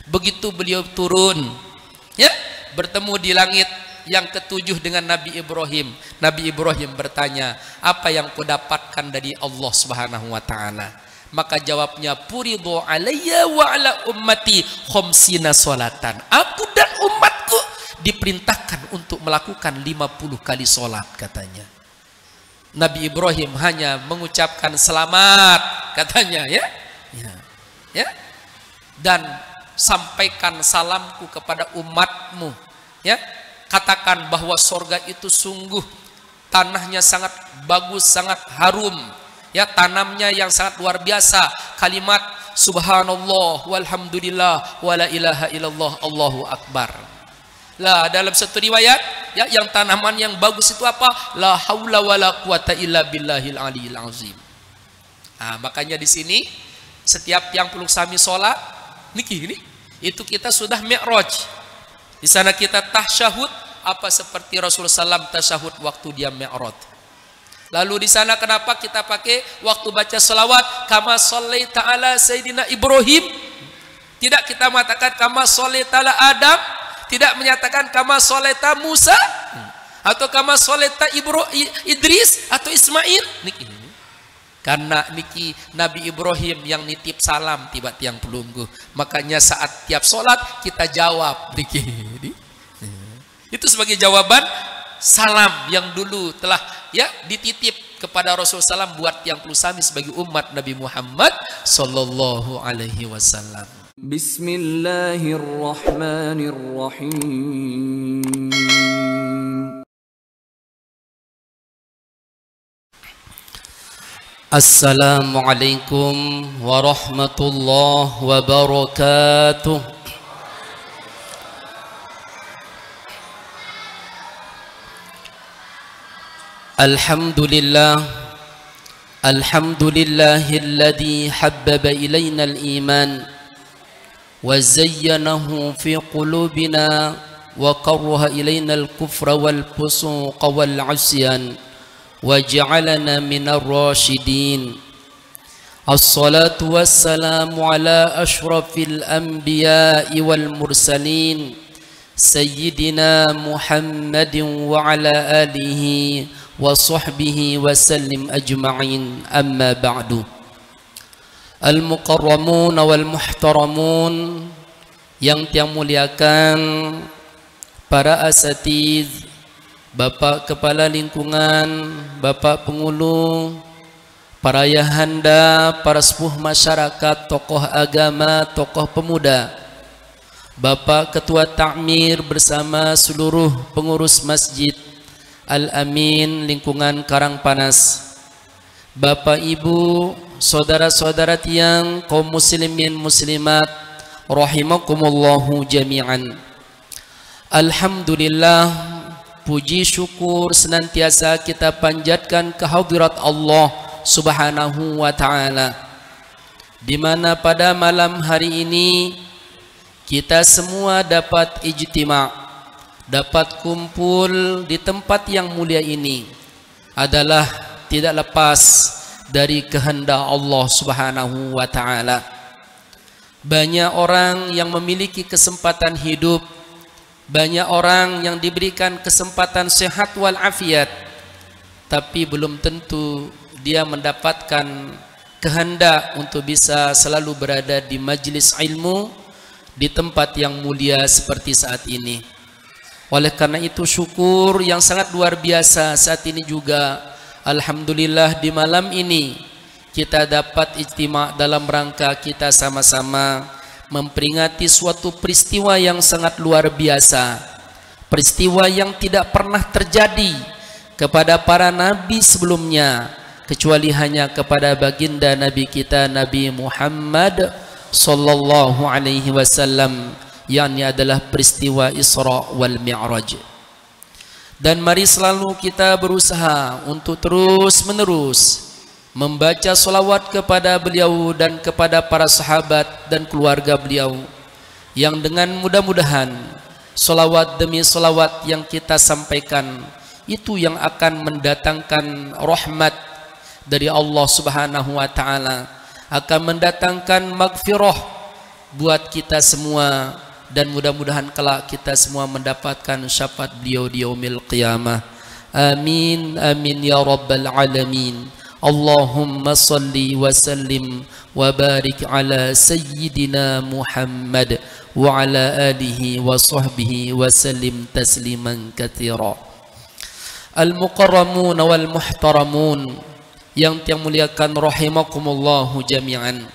Begitu beliau turun, ya, bertemu di langit yang ketujuh dengan Nabi Ibrahim. Nabi Ibrahim bertanya, apa yang kau dapatkan dari Allah Subhanahu wa ta'ala? Maka jawabnya, Puridhu alayya wa ala ummati khamsina salatan. Aku dan umatku diperintahkan untuk melakukan 50 kali solat, katanya. Nabi Ibrahim hanya mengucapkan selamat, katanya, ya. Dan sampaikan salamku kepada umatmu, ya. Katakan bahwa sorga itu sungguh tanahnya sangat bagus, sangat harum, ya, tanamnya yang sangat luar biasa. Kalimat subhanallah walhamdulillah wala ilaha illallah Allahu akbar. Lah, dalam satu riwayat, ya, yang tanaman yang bagus itu apa? La haula wala quwata illa billahil aliyil azim. Nah, makanya di sini setiap yang peluk sami sholat niki ini, itu kita sudah mi'raj. Di sana kita tasyahud apa seperti Rasulullah SAW tasyahud waktu dia mi'raj. Lalu di sana kenapa kita pakai waktu baca selawat kama shallaita ala sayyidina Ibrahim? Tidak kita mengatakan kama shallaita ala Adam, tidak menyatakan kama shallaita Musa atau kama shallaita Idris atau Ismail. Niki. Karena niki Nabi Ibrahim yang nitip salam tiba tiang pelunggu. Makanya saat tiap sholat kita jawab niki. Itu sebagai jawaban salam yang dulu telah, ya, dititip kepada Rasulullah SAW buat yang pelusami sebagai umat Nabi Muhammad sallallahu alaihi wasallam. Bismillahirrahmanirrahim. Assalamualaikum warahmatullahi wabarakatuh. Alhamdulillah, alhamdulillahilladzi habbaba ilaina al-iman wa zayyanahu fi qulubina wa karraha ilaina al-kufra wal fusuqa wal 'isyan waj'alana minar rasyidin. Assalatu wassalamu ala asyrafil anbiya'i wal mursalin sayyidina Muhammadin wa ala alihi wa sahbihi wa sallim ajma'in, amma ba'du. Al-mukarramun wal muhtaramun, yang tiang muliakan para asatidz, Bapak Kepala Lingkungan, Bapak Pengulu, para ayahanda, para sepuh masyarakat, tokoh agama, tokoh pemuda, Bapak Ketua Takmir bersama seluruh pengurus Masjid Al-Amin Lingkungan Karangpanas, Bapak Ibu, saudara-saudara tiang kaum muslimin muslimat rahimakumullahu jami'an. Alhamdulillah, puji syukur senantiasa kita panjatkan kehadirat Allah Subhanahu wa ta'ala, di mana pada malam hari ini kita semua dapat ijtima', dapat kumpul di tempat yang mulia ini adalah tidak lepas dari kehendak Allah Subhanahu wa ta'ala. Banyak orang yang memiliki kesempatan hidup, banyak orang yang diberikan kesempatan sehat wal afiat, tapi belum tentu dia mendapatkan kehendak untuk bisa selalu berada di majlis ilmu, di tempat yang mulia seperti saat ini. Oleh karena itu syukur yang sangat luar biasa saat ini juga, alhamdulillah, di malam ini kita dapat ijtima' dalam rangka kita sama-sama memperingati suatu peristiwa yang sangat luar biasa, peristiwa yang tidak pernah terjadi kepada para nabi sebelumnya, kecuali hanya kepada baginda nabi kita Nabi Muhammad sallallahu alaihi wasallam, yakni adalah peristiwa Isra wal Mi'raj. Dan mari selalu kita berusaha untuk terus menerus membaca salawat kepada beliau dan kepada para sahabat dan keluarga beliau, yang dengan mudah-mudahan salawat demi salawat yang kita sampaikan itu yang akan mendatangkan rahmat dari Allah Subhanahu wa ta'ala, akan mendatangkan maghfirah buat kita semua, dan mudah-mudahan kelak kita semua mendapatkan syafaat beliau di yaumil qiyamah. Amin amin ya rabbal alamin. Allahumma salli wa sallim wa barik ala sayyidina Muhammad wa ala alihi wa sahbihi wa sallim tasliman katsira. Al-mukarramun wal muhtaramun yang muliakan rahimakumullahu jami'an.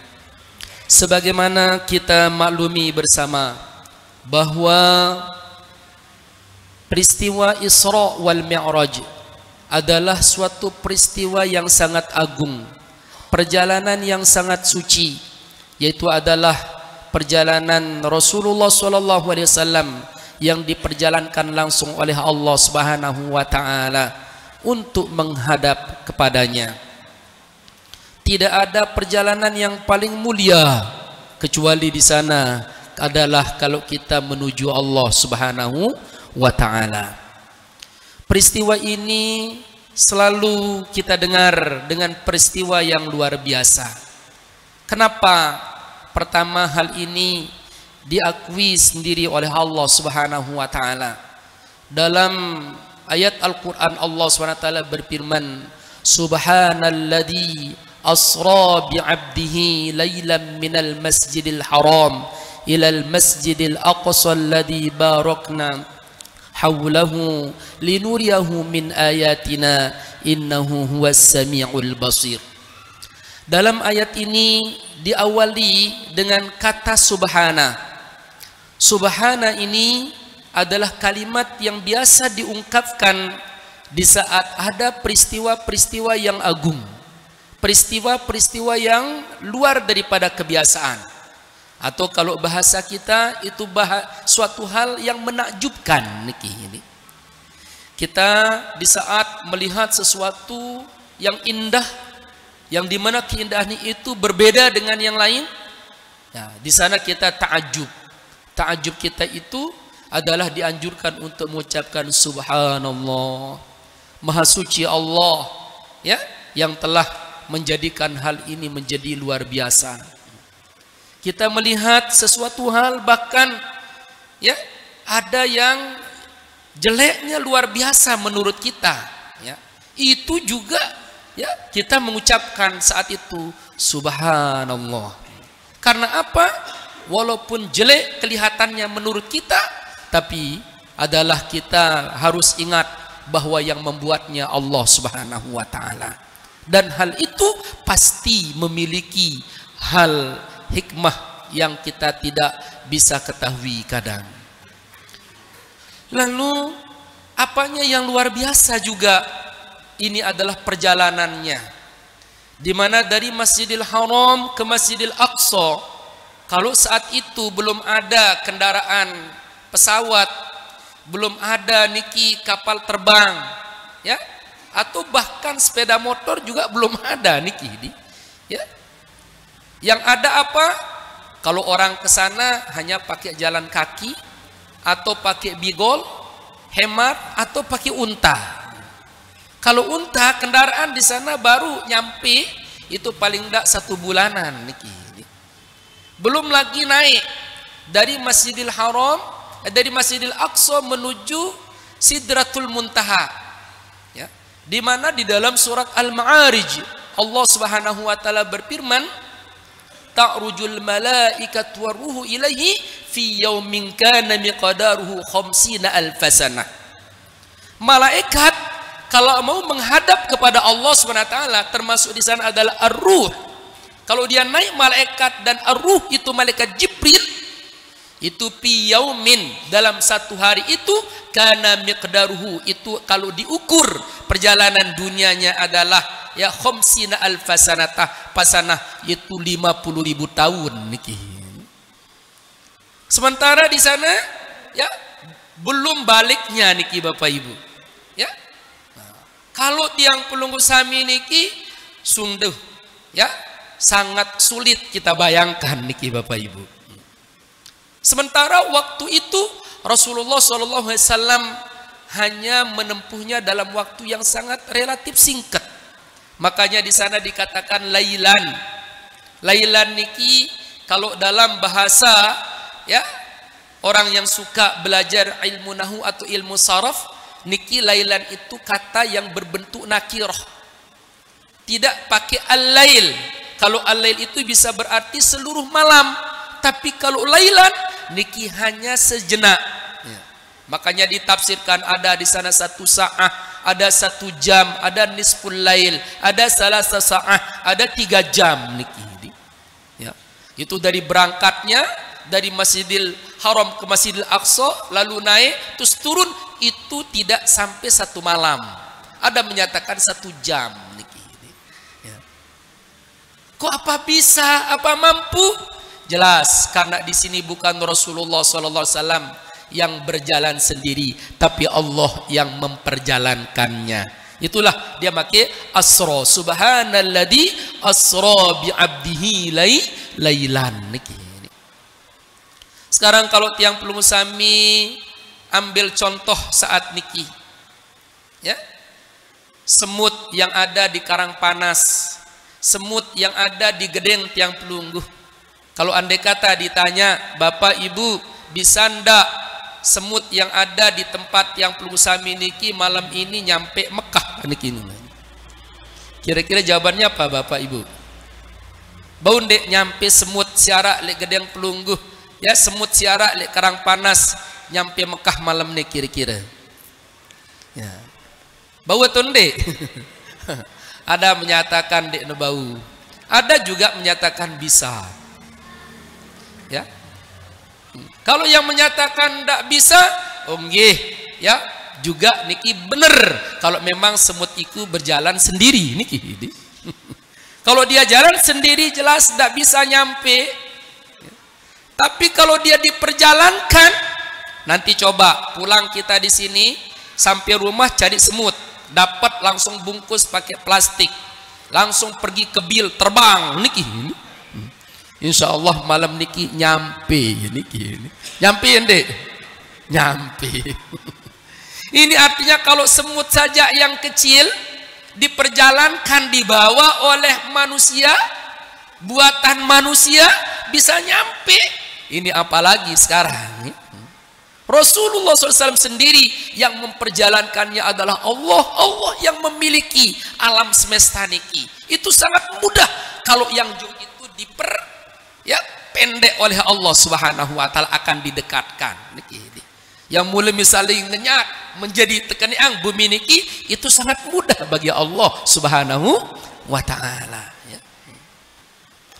Sebagaimana kita maklumi bersama bahwa peristiwa Isra wal Mi'raj adalah suatu peristiwa yang sangat agung, perjalanan yang sangat suci, yaitu adalah perjalanan Rasulullah SAW yang diperjalankan langsung oleh Allah Subhanahu wa taala untuk menghadap kepadanya. Tidak ada perjalanan yang paling mulia kecuali di sana adalah kalau kita menuju Allah Subhanahu wa taala. Peristiwa ini selalu kita dengar dengan peristiwa yang luar biasa. Kenapa? Pertama, hal ini diakui sendiri oleh Allah Subhanahu wa taala. Dalam ayat Al-Qur'an Allah Subhanahu wa taala berfirman, Subhanalladzi asra bi'abdihi laylan minal masjidil haram ilal masjidil aqsa alladzi barakna hawlahu linuriyahu min ayatina innahu huwas sami'ul basir. Dalam ayat ini diawali dengan kata subhana. Subhana ini adalah kalimat yang biasa diungkapkan di saat ada peristiwa-peristiwa yang agung, peristiwa-peristiwa yang luar daripada kebiasaan. Atau kalau bahasa kita itu suatu hal yang menakjubkan. Ini kita di saat melihat sesuatu yang indah, yang dimana keindahan itu berbeda dengan yang lain, ya, di sana kita ta'ajub. Ta'ajub kita itu adalah dianjurkan untuk mengucapkan subhanallah, maha suci Allah, ya, yang telah menjadikan hal ini menjadi luar biasa. Kita melihat sesuatu hal bahkan, ya, ada yang jeleknya luar biasa menurut kita, ya, itu juga, ya, kita mengucapkan saat itu subhanallah. Karena apa? Walaupun jelek kelihatannya menurut kita, tapi adalah kita harus ingat bahwa yang membuatnya Allah Subhanahu wa taala. Dan hal itu pasti memiliki hal hikmah yang kita tidak bisa ketahui kadang. Lalu apanya yang luar biasa juga, ini adalah perjalanannya, di mana dari Masjidil Haram ke Masjidil Aqsa, kalau saat itu belum ada kendaraan pesawat, belum ada niki kapal terbang, ya, atau bahkan sepeda motor juga belum ada niki, ya. Yang ada apa? Kalau orang ke sana hanya pakai jalan kaki, atau pakai bigol, hemar, atau pakai unta. Kalau unta, kendaraan di sana baru nyampe itu paling tidak 1 bulanan niki. Belum lagi naik dari Masjidil Haram, dari Masjidil Aqsa menuju Sidratul Muntaha, ya, di mana di dalam surat Al-Ma'arij Allah Subhanahu wa taala berfirman, ta'rujul malaikatu waruhu ilaihi fi yaumin kana miqdaruhu khamsina alfasanah. Malaikat kalau mau menghadap kepada Allah Subhanahu wa taala, termasuk di sana adalah ar-ruh. Kalau dia naik malaikat dan ar-ruh itu malaikat Jibril, itu fi yaumin, dalam 1 hari itu, kana miqdaruhu, itu kalau diukur perjalanan dunianya adalah, ya, khamsina alfasanatah, pasanah itu 50.000 tahun niki. Sementara di sana, ya, belum baliknya niki Bapak Ibu, ya. Kalau tiang pelunggu sami niki sungguh, ya, sangat sulit kita bayangkan niki Bapak Ibu. Sementara waktu itu Rasulullah SAW hanya menempuhnya dalam waktu yang sangat relatif singkat. Makanya di sana dikatakan lailan. Lailan niki kalau dalam bahasa ya orang yang suka belajar ilmu nahu atau ilmu saraf, niki lailan itu kata yang berbentuk nakirah. Tidak pakai al-lail. Kalau al-lail itu bisa berarti seluruh malam, tapi kalau lailan niki hanya sejenak. Ya. Makanya ditafsirkan ada di sana 1 sa'ah, ada 1 jam, ada nisful lail, ada salasa sa'ah, ada 3 jam niki. Ya. Itu dari berangkatnya dari Masjidil Haram ke Masjidil Aqsa, lalu naik terus turun, itu tidak sampai 1 malam. Ada menyatakan 1 jam niki. Ya. Kok apa bisa? Apa mampu? Jelas karena di sini bukan Rasulullah SAW yang berjalan sendiri, tapi Allah yang memperjalankannya. Itulah dia pakai asra, subhanalladzi asra bi 'abdihi lailan niki. Sekarang kalau tiang pelung sami ambil contoh saat niki, ya, semut yang ada di Karang Panas, semut yang ada di Gedeng tiang pelungguh. Kalau andai kata ditanya, Bapak Ibu bisa ndak semut yang ada di tempat yang pelung sami niki malam ini nyampe Mekah niki? Kira-kira jawabannya apa Bapak Ibu? Bau ndek nyampe semut siarak lek Gedeng pelungguh, ya semut siarak lek Karang Panas nyampe Mekah malam ni kira-kira. Ya. Bau atau ndek? Ada menyatakan dek no bau. Ada juga menyatakan bisa. Ya. Kalau yang menyatakan ndak bisa, oh nggih, ya, juga niki bener kalau memang semut itu berjalan sendiri niki. Kalau dia jalan sendiri jelas ndak bisa nyampe. Tapi kalau dia diperjalankan, nanti coba pulang kita di sini sampai rumah cari semut, dapat langsung bungkus pakai plastik, langsung pergi ke bil terbang niki. Insya Allah malam niki nyampe niki. Nyampe ndek? Nyampe. Ini artinya kalau semut saja yang kecil diperjalankan, dibawa oleh manusia, buatan manusia bisa nyampe. Ini apalagi sekarang. Rasulullah SAW sendiri yang memperjalankannya adalah Allah. Allah yang memiliki alam semesta niki. Itu sangat mudah kalau yang jauh itu pendek oleh Allah Subhanahu wa taala akan didekatkan niki. Yang mulai misalnya ngenyak menjadi tekaniang bumi niki itu sangat mudah bagi Allah Subhanahu wa taala, ya.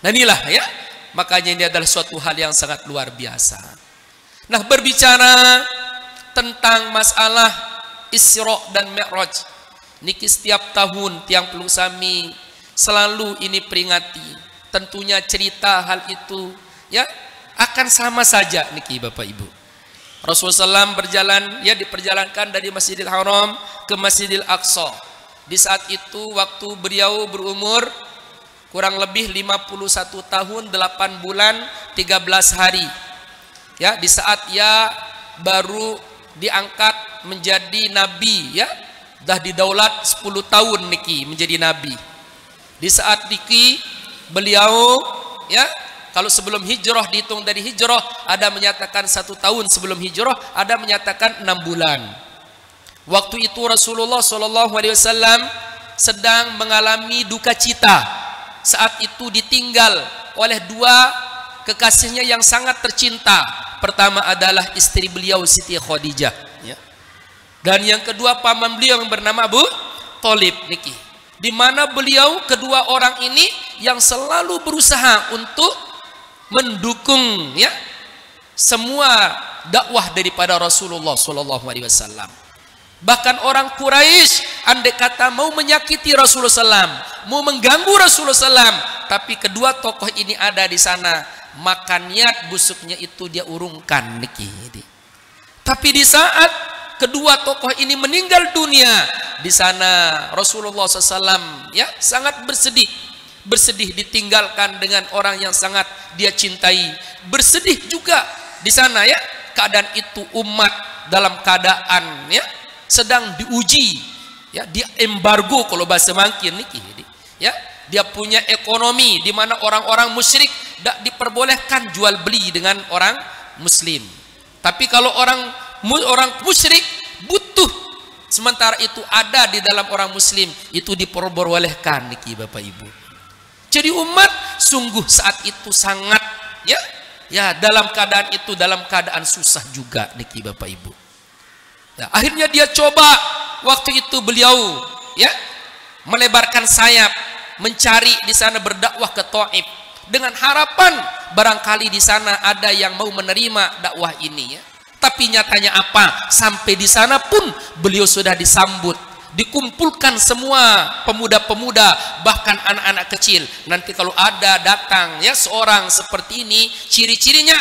Nah inilah ya, makanya ini adalah suatu hal yang sangat luar biasa. Nah, berbicara tentang masalah Isra dan Mi'raj niki setiap tahun tiang pelung sami selalu ini peringati. Tentunya cerita hal itu ya akan sama saja niki Bapak Ibu. Rasulullah SAW berjalan, ya diperjalankan dari Masjidil Haram ke Masjidil Aqsa. Di saat itu waktu beliau berumur kurang lebih 51 tahun 8 bulan 13 hari. Ya, di saat ia baru diangkat menjadi nabi, ya. Dah didaulat 10 tahun niki menjadi nabi. Di saat niki beliau, ya, kalau sebelum hijrah dihitung dari hijrah, ada menyatakan 1 tahun sebelum hijrah, ada menyatakan 6 bulan. Waktu itu Rasulullah SAW sedang mengalami duka cita. Saat itu ditinggal oleh 2 kekasihnya yang sangat tercinta. Pertama adalah istri beliau Siti Khadijah, ya. Dan yang kedua paman beliau yang bernama Abu Thalib niki. Di mana beliau kedua orang ini yang selalu berusaha untuk mendukung, ya, semua dakwah daripada Rasulullah SAW. Bahkan orang Quraisy andai kata mau menyakiti Rasulullah SAW, mau mengganggu Rasulullah SAW, tapi kedua tokoh ini ada di sana, maka niat busuknya itu dia urungkan niki. Tapi di saat kedua tokoh ini meninggal dunia, di sana Rasulullah SAW, ya, sangat bersedih ditinggalkan dengan orang yang sangat dia cintai. Bersedih juga di sana, ya, keadaan itu umat dalam keadaan, ya, sedang diuji, ya, di embargo kalau bahasa mangkin niki, ya. Dia punya ekonomi di mana orang-orang musyrik tidak diperbolehkan jual beli dengan orang muslim. Tapi kalau orang musyrik butuh, sementara itu ada di dalam orang muslim, itu diperbolehkan niki Bapak Ibu. Jadi umat sungguh saat itu sangat ya dalam keadaan itu, dalam keadaan susah juga niki Bapak Ibu. Ya, akhirnya dia coba waktu itu beliau melebarkan sayap, mencari di sana berdakwah ke Taif dengan harapan barangkali di sana ada yang mau menerima dakwah ini ya. Tapi nyatanya apa? Sampai di sana pun beliau sudah disambut, dikumpulkan semua pemuda-pemuda, bahkan anak-anak kecil. Nanti kalau ada datang seorang seperti ini, ciri-cirinya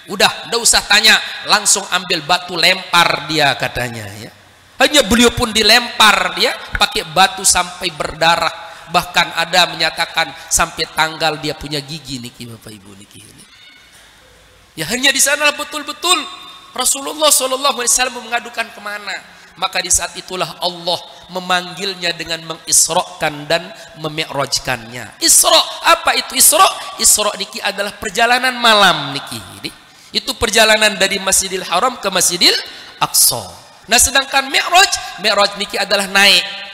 udah enggak usah tanya, langsung ambil batu lempar dia katanya ya. Hanya beliau pun dilempar pakai batu sampai berdarah. Bahkan ada menyatakan sampai tanggal dia punya gigi niki Bapak Ibu niki ini. Ya hanya di sana betul-betul Rasulullah SAW mengadukan kemana. Maka di saat itulah Allah memanggilnya dengan mengisrokan dan memi'rajkannya. Isra, apa itu Isra? Isra niki adalah perjalanan malam niki. Itu perjalanan dari Masjidil Haram ke Masjidil Aqsa. Nah sedangkan Mi'raj niki adalah naik.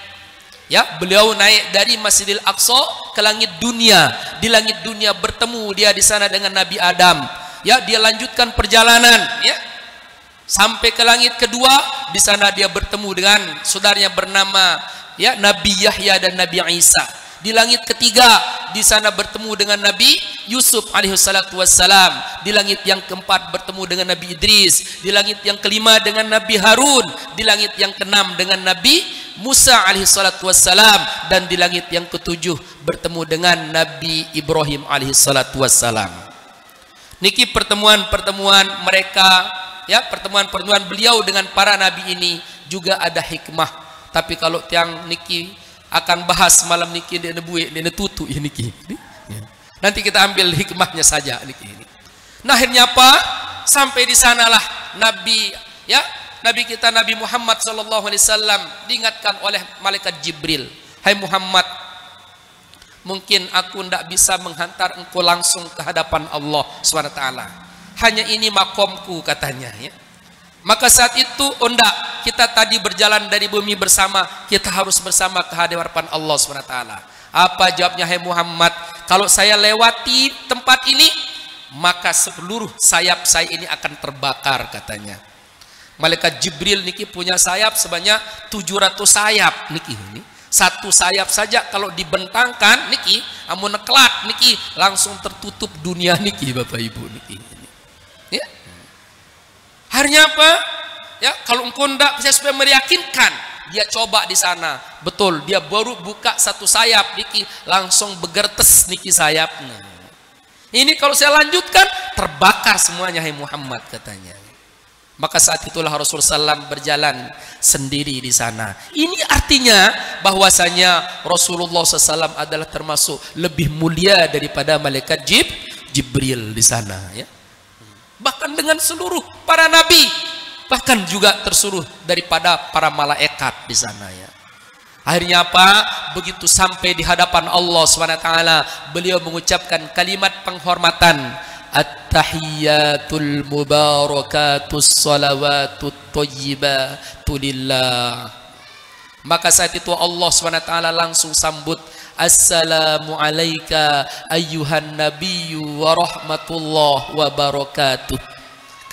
Ya, beliau naik dari Masjidil Aqsa ke langit dunia. Di langit dunia bertemu dia di sana dengan Nabi Adam. Ya, dia lanjutkan perjalanan sampai ke langit kedua. Di sana dia bertemu dengan saudaranya bernama Nabi Yahya dan Nabi Isa. Di langit ketiga di sana bertemu dengan Nabi Yusuf alaihissalatu wassalam. Di langit yang keempat bertemu dengan Nabi Idris. Di langit yang kelima dengan Nabi Harun. Di langit yang keenam dengan Nabi Musa alaihissalatu wassalam. Dan di langit yang ketujuh bertemu dengan Nabi Ibrahim alaihissalatu wassalam. Niki pertemuan-pertemuan mereka pertemuan-pertemuan beliau dengan para nabi ini juga ada hikmah. Tapi kalau tiang niki akan bahas malam niki dia nebuik dia tutu niki. Nanti kita ambil hikmahnya saja niki ini. Nah akhirnya apa? Sampai di sanalah Nabi kita Nabi Muhammad sallallahu alaihi wasallam diingatkan oleh malaikat Jibril, "Hai Muhammad, mungkin aku tidak bisa menghantar engkau langsung ke hadapan Allah SWT. Hanya ini makomku," katanya ya. Maka saat itu enggak, kita tadi berjalan dari bumi bersama, kita harus bersama ke hadapan Allah SWT. Apa jawabnya, "Hai Muhammad, kalau saya lewati tempat ini, maka seluruh sayap saya ini akan terbakar," katanya. Malaikat Jibril niki punya sayap sebanyak 700 sayap niki ini. Satu sayap saja kalau dibentangkan niki, amun neklat niki langsung tertutup dunia niki Bapak Ibu niki. Ya. Akhirnya apa? Ya, kalau engkau ndak saya supaya meyakinkan, dia coba di sana. Betul, dia baru buka satu sayap niki langsung begertes niki sayapnya. Ini kalau saya lanjutkan terbakar semuanya, hai Muhammad, katanya. Maka saat itulah Rasulullah SAW berjalan sendiri di sana. Ini artinya bahwasanya Rasulullah SAW adalah termasuk lebih mulia daripada malaikat Jibril di sana. Ya. Bahkan dengan seluruh para nabi, bahkan juga tersuruh daripada para malaikat di sana. Ya. Akhirnya apa? Begitu sampai di hadapan Allah SWT, beliau mengucapkan kalimat penghormatan. At-tahiyyatul mubarakatus salawatut thayyibatu lillah. Maka saat itu Allah SWT langsung sambut, "Assalamu alayka ayyuhan nabiyyu wa rahmatullah wa barakatuh."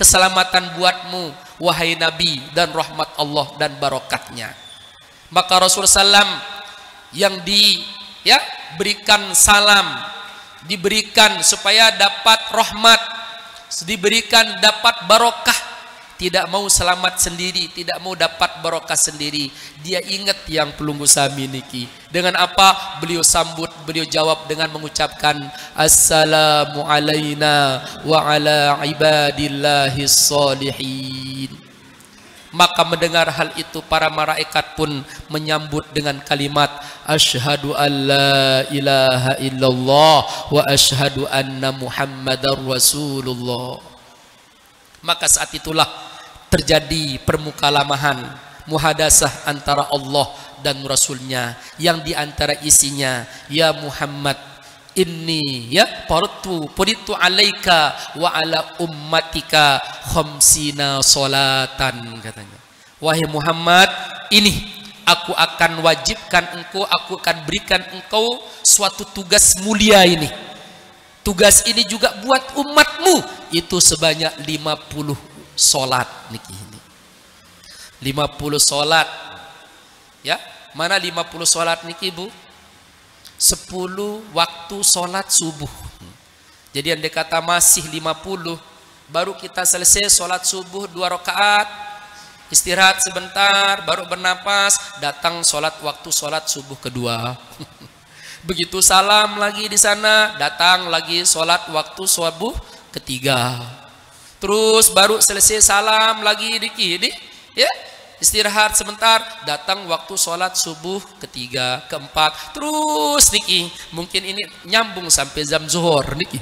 Keselamatan buatmu wahai nabi, dan rahmat Allah dan barakatnya. Maka Rasulullah SAW yang diberikan salam, diberikan supaya dapat rahmat, diberikan dapat barokah, tidak mau selamat sendiri, tidak mau dapat barokah sendiri. Dia ingat yang pelunggu sami niki. Dengan apa? Beliau sambut, beliau jawab dengan mengucapkan assalamu alayna wa ala ibadillahis salihin. Maka mendengar hal itu para malaikat pun menyambut dengan kalimat asyhadu an la ilaha illallah wa asyhadu anna muhammadar rasulullah. Maka saat itulah terjadi permukalamahan, muhadasah antara Allah dan Rasulnya, yang diantara isinya, "Ya Muhammad, Inni ya puritu alaika wa ala ummatika khamsina solatan, katanya. Wahai Muhammad, ini aku akan wajibkan engkau, aku akan berikan engkau suatu tugas mulia ini. Tugas ini juga buat umatmu, itu sebanyak 50 solat niki ini. 50 solat. Ya, mana 50 solat niki, Bu? 10 waktu solat subuh. Jadi yang dikata masih 50, baru kita selesai solat subuh 2 rakaat, istirahat sebentar, baru bernapas, datang solat waktu solat subuh kedua. Begitu salam lagi di sana, datang lagi solat waktu subuh ketiga. Terus baru selesai salam lagi dikit, ya. Istirahat sebentar, datang waktu sholat subuh ketiga, keempat, terus niki. Mungkin ini nyambung sampai jam zuhur niki.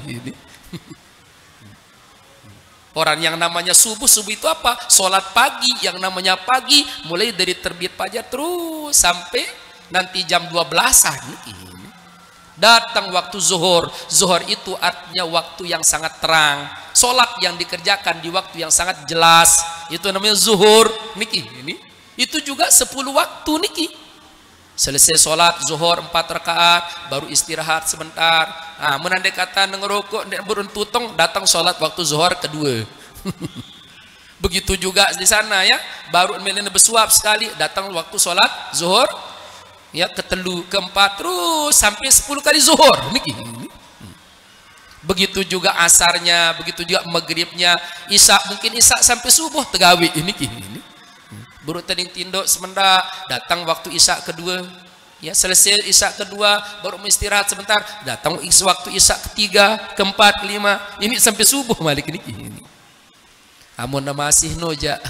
Orang yang namanya subuh itu apa? Sholat pagi. Yang namanya pagi mulai dari terbit fajar terus sampai nanti jam 12-an niki. Datang waktu zuhur. Zuhur itu artinya waktu yang sangat terang. Sholat yang dikerjakan di waktu yang sangat jelas, itu namanya zuhur niki. Ini itu juga 10 waktu niki. Selesai sholat zuhur 4 rakaat, baru istirahat sebentar. Nah, menandai kata ngerokok beruntutong, datang sholat waktu zuhur kedua. Begitu juga di sana ya, baru melena bersuap sekali, datang waktu sholat zuhur ya ketelu, keempat, terus sampai 10 kali zuhur niki. Begitu juga asarnya, begitu juga maghribnya, isya, mungkin isya sampai subuh tegawi ini. Baru tadi tinduk sebentar, datang waktu isya kedua, ya selesai isya kedua, baru istirahat sebentar, datang waktu isya ketiga, keempat, kelima, ini sampai subuh malik ini. Amun masih noja.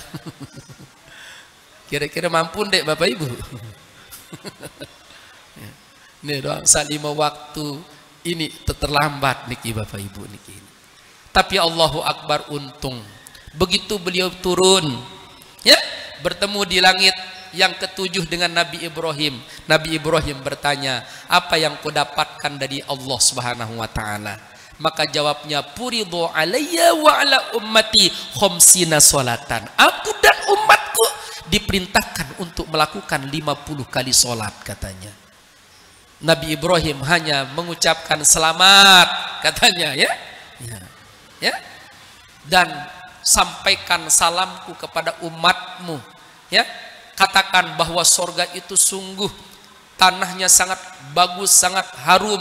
Kira-kira mampu dek Bapak Ibu. Ini doang salima waktu ini terlambat niki Bapak Ibu niki. Tapi Allahu Akbar, untung begitu beliau turun ya, bertemu di langit yang ketujuh dengan Nabi Ibrahim. Nabi Ibrahim bertanya, apa yang kau dapatkan dari Allah Subhanahu wa taala? Maka jawabnya, puridhu alayya wa ala ummati khamsina salatan. Aku dan umatku diperintahkan untuk melakukan 50 kali solat, katanya. Nabi Ibrahim hanya mengucapkan selamat, katanya, ya. Dan sampaikan salamku kepada umatmu, ya. Katakan bahwa sorga itu sungguh tanahnya sangat bagus, sangat harum,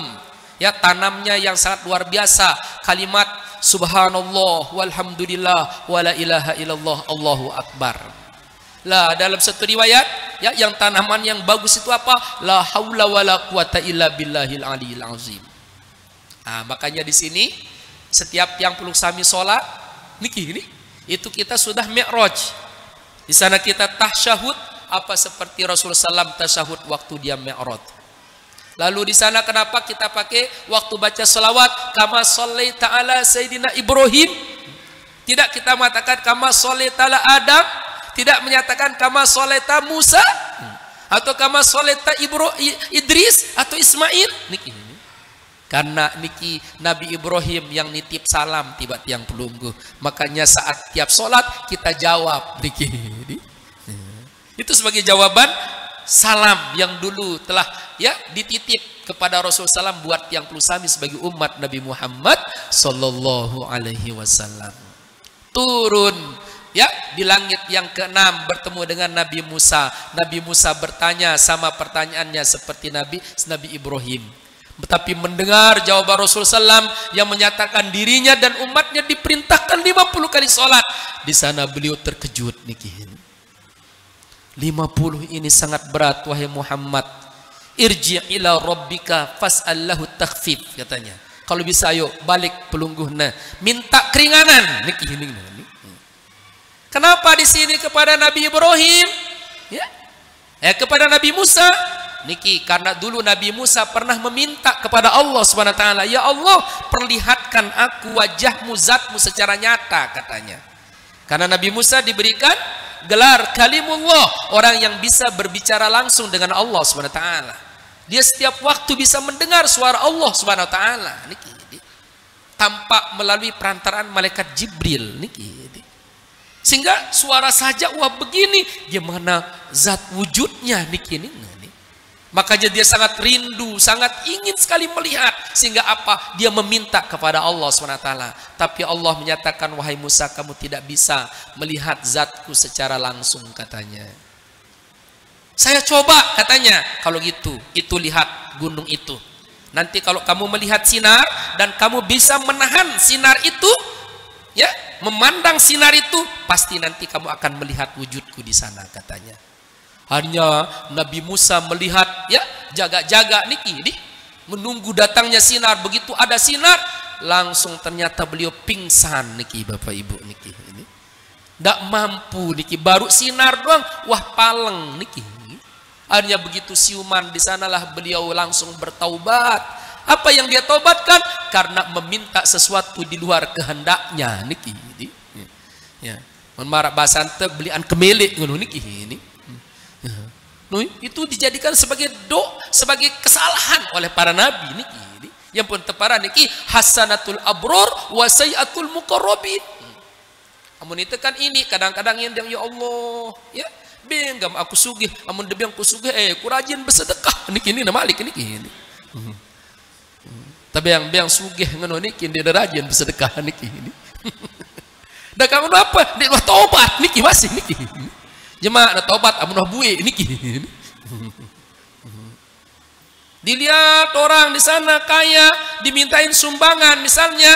ya, tanamnya yang sangat luar biasa. Kalimat subhanallah walhamdulillah wala ilaha illallah Allahu akbar. Lah, dalam satu riwayat ya, yang tanaman yang bagus itu apa? La haula wala quwata illa billahil aliyil azim. Makanya di sini setiap yang peluk sami sholat niki ini, itu kita sudah mi'raj. Di sana kita tasyahud apa seperti Rasulullah SAW tasyahud waktu dia mi'raj. Lalu di sana kenapa kita pakai waktu baca salawat kama shallaita ala sayyidina Ibrahim? Tidak kita mengatakan kama shallaita ala Adam, tidak menyatakan kama shallaita Musa atau kama shallaita Idris atau Ismail niki. Karena niki Nabi Ibrahim yang nitip salam tiba tiang pelunggu. Makanya saat tiap sholat kita jawab niki. Itu sebagai jawaban salam yang dulu telah ya dititip kepada Rasulullah SAW buat yang pelusami sebagai umat Nabi Muhammad Sallallahu Alaihi Wasallam. Turun ya di langit yang ke-6 bertemu dengan Nabi Musa. Nabi Musa bertanya sama pertanyaannya seperti Nabi Ibrahim. Tetapi mendengar jawaban Rasulullah SAW yang menyatakan dirinya dan umatnya diperintahkan 50 kali sholat. Di sana beliau terkejut niki. 50 ini sangat berat wahai Muhammad. Irji' ila rabbika fas'allahu takhfif, katanya. Kalau bisa ayo balik pelungguhna, minta keringanan niki. Kenapa di sini kepada Nabi Ibrahim? Ya. Kepada Nabi Musa niki, karena dulu Nabi Musa pernah meminta kepada Allah Subhanahu wa taala, ya Allah, perlihatkan aku wajahmu, zatmu secara nyata, katanya. Karena Nabi Musa diberikan gelar kalimullah, orang yang bisa berbicara langsung dengan Allah Subhanahu wa taala. Dia setiap waktu bisa mendengar suara Allah Subhanahu wa taala niki. Tanpa melalui perantaraan malaikat Jibril niki. Sehingga suara saja wah begini, gimana zat wujudnya niki nih. Makanya dia sangat rindu, sangat ingin sekali melihat. Sehingga apa? Dia meminta kepada Allah SWT. Tapi Allah menyatakan, wahai Musa, kamu tidak bisa melihat zatku secara langsung, katanya. Saya coba, katanya. Kalau gitu, itu lihat gunung itu. Nanti kalau kamu melihat sinar, dan kamu bisa menahan sinar itu, ya, memandang sinar itu, pasti nanti kamu akan melihat wujudku di sana, katanya. Hanya Nabi Musa melihat, ya, jaga-jaga niki, menunggu datangnya sinar. Begitu ada sinar, langsung ternyata beliau pingsan niki, Bapak Ibu niki. Ini tidak mampu niki, baru sinar doang, wah paleng niki. Hanya begitu siuman, di sanalah beliau langsung bertaubat. Apa yang dia taubatkan? Karena meminta sesuatu di luar kehendaknya niki. Ya, memarah bahasa ante belian kemelik ngono niki ini. Itu dijadikan sebagai sebagai kesalahan oleh para nabi niki. Yang pun tepara niki hasanatul abror wa sayatul muqarrabin. Amun itu kan ini kadang-kadang yang ya Allah, ya benggam aku sugih, amun debiang aku sugih ku rajin bersedekah niki ini malik niki. Tapi yang sugih ngono niki dia rajin bersedekah niki ini. Dah kamu apa? Dia tobat niki masih niki. Jemaah na tobat amun buih niki. Dilihat orang di sana kaya, dimintain sumbangan misalnya,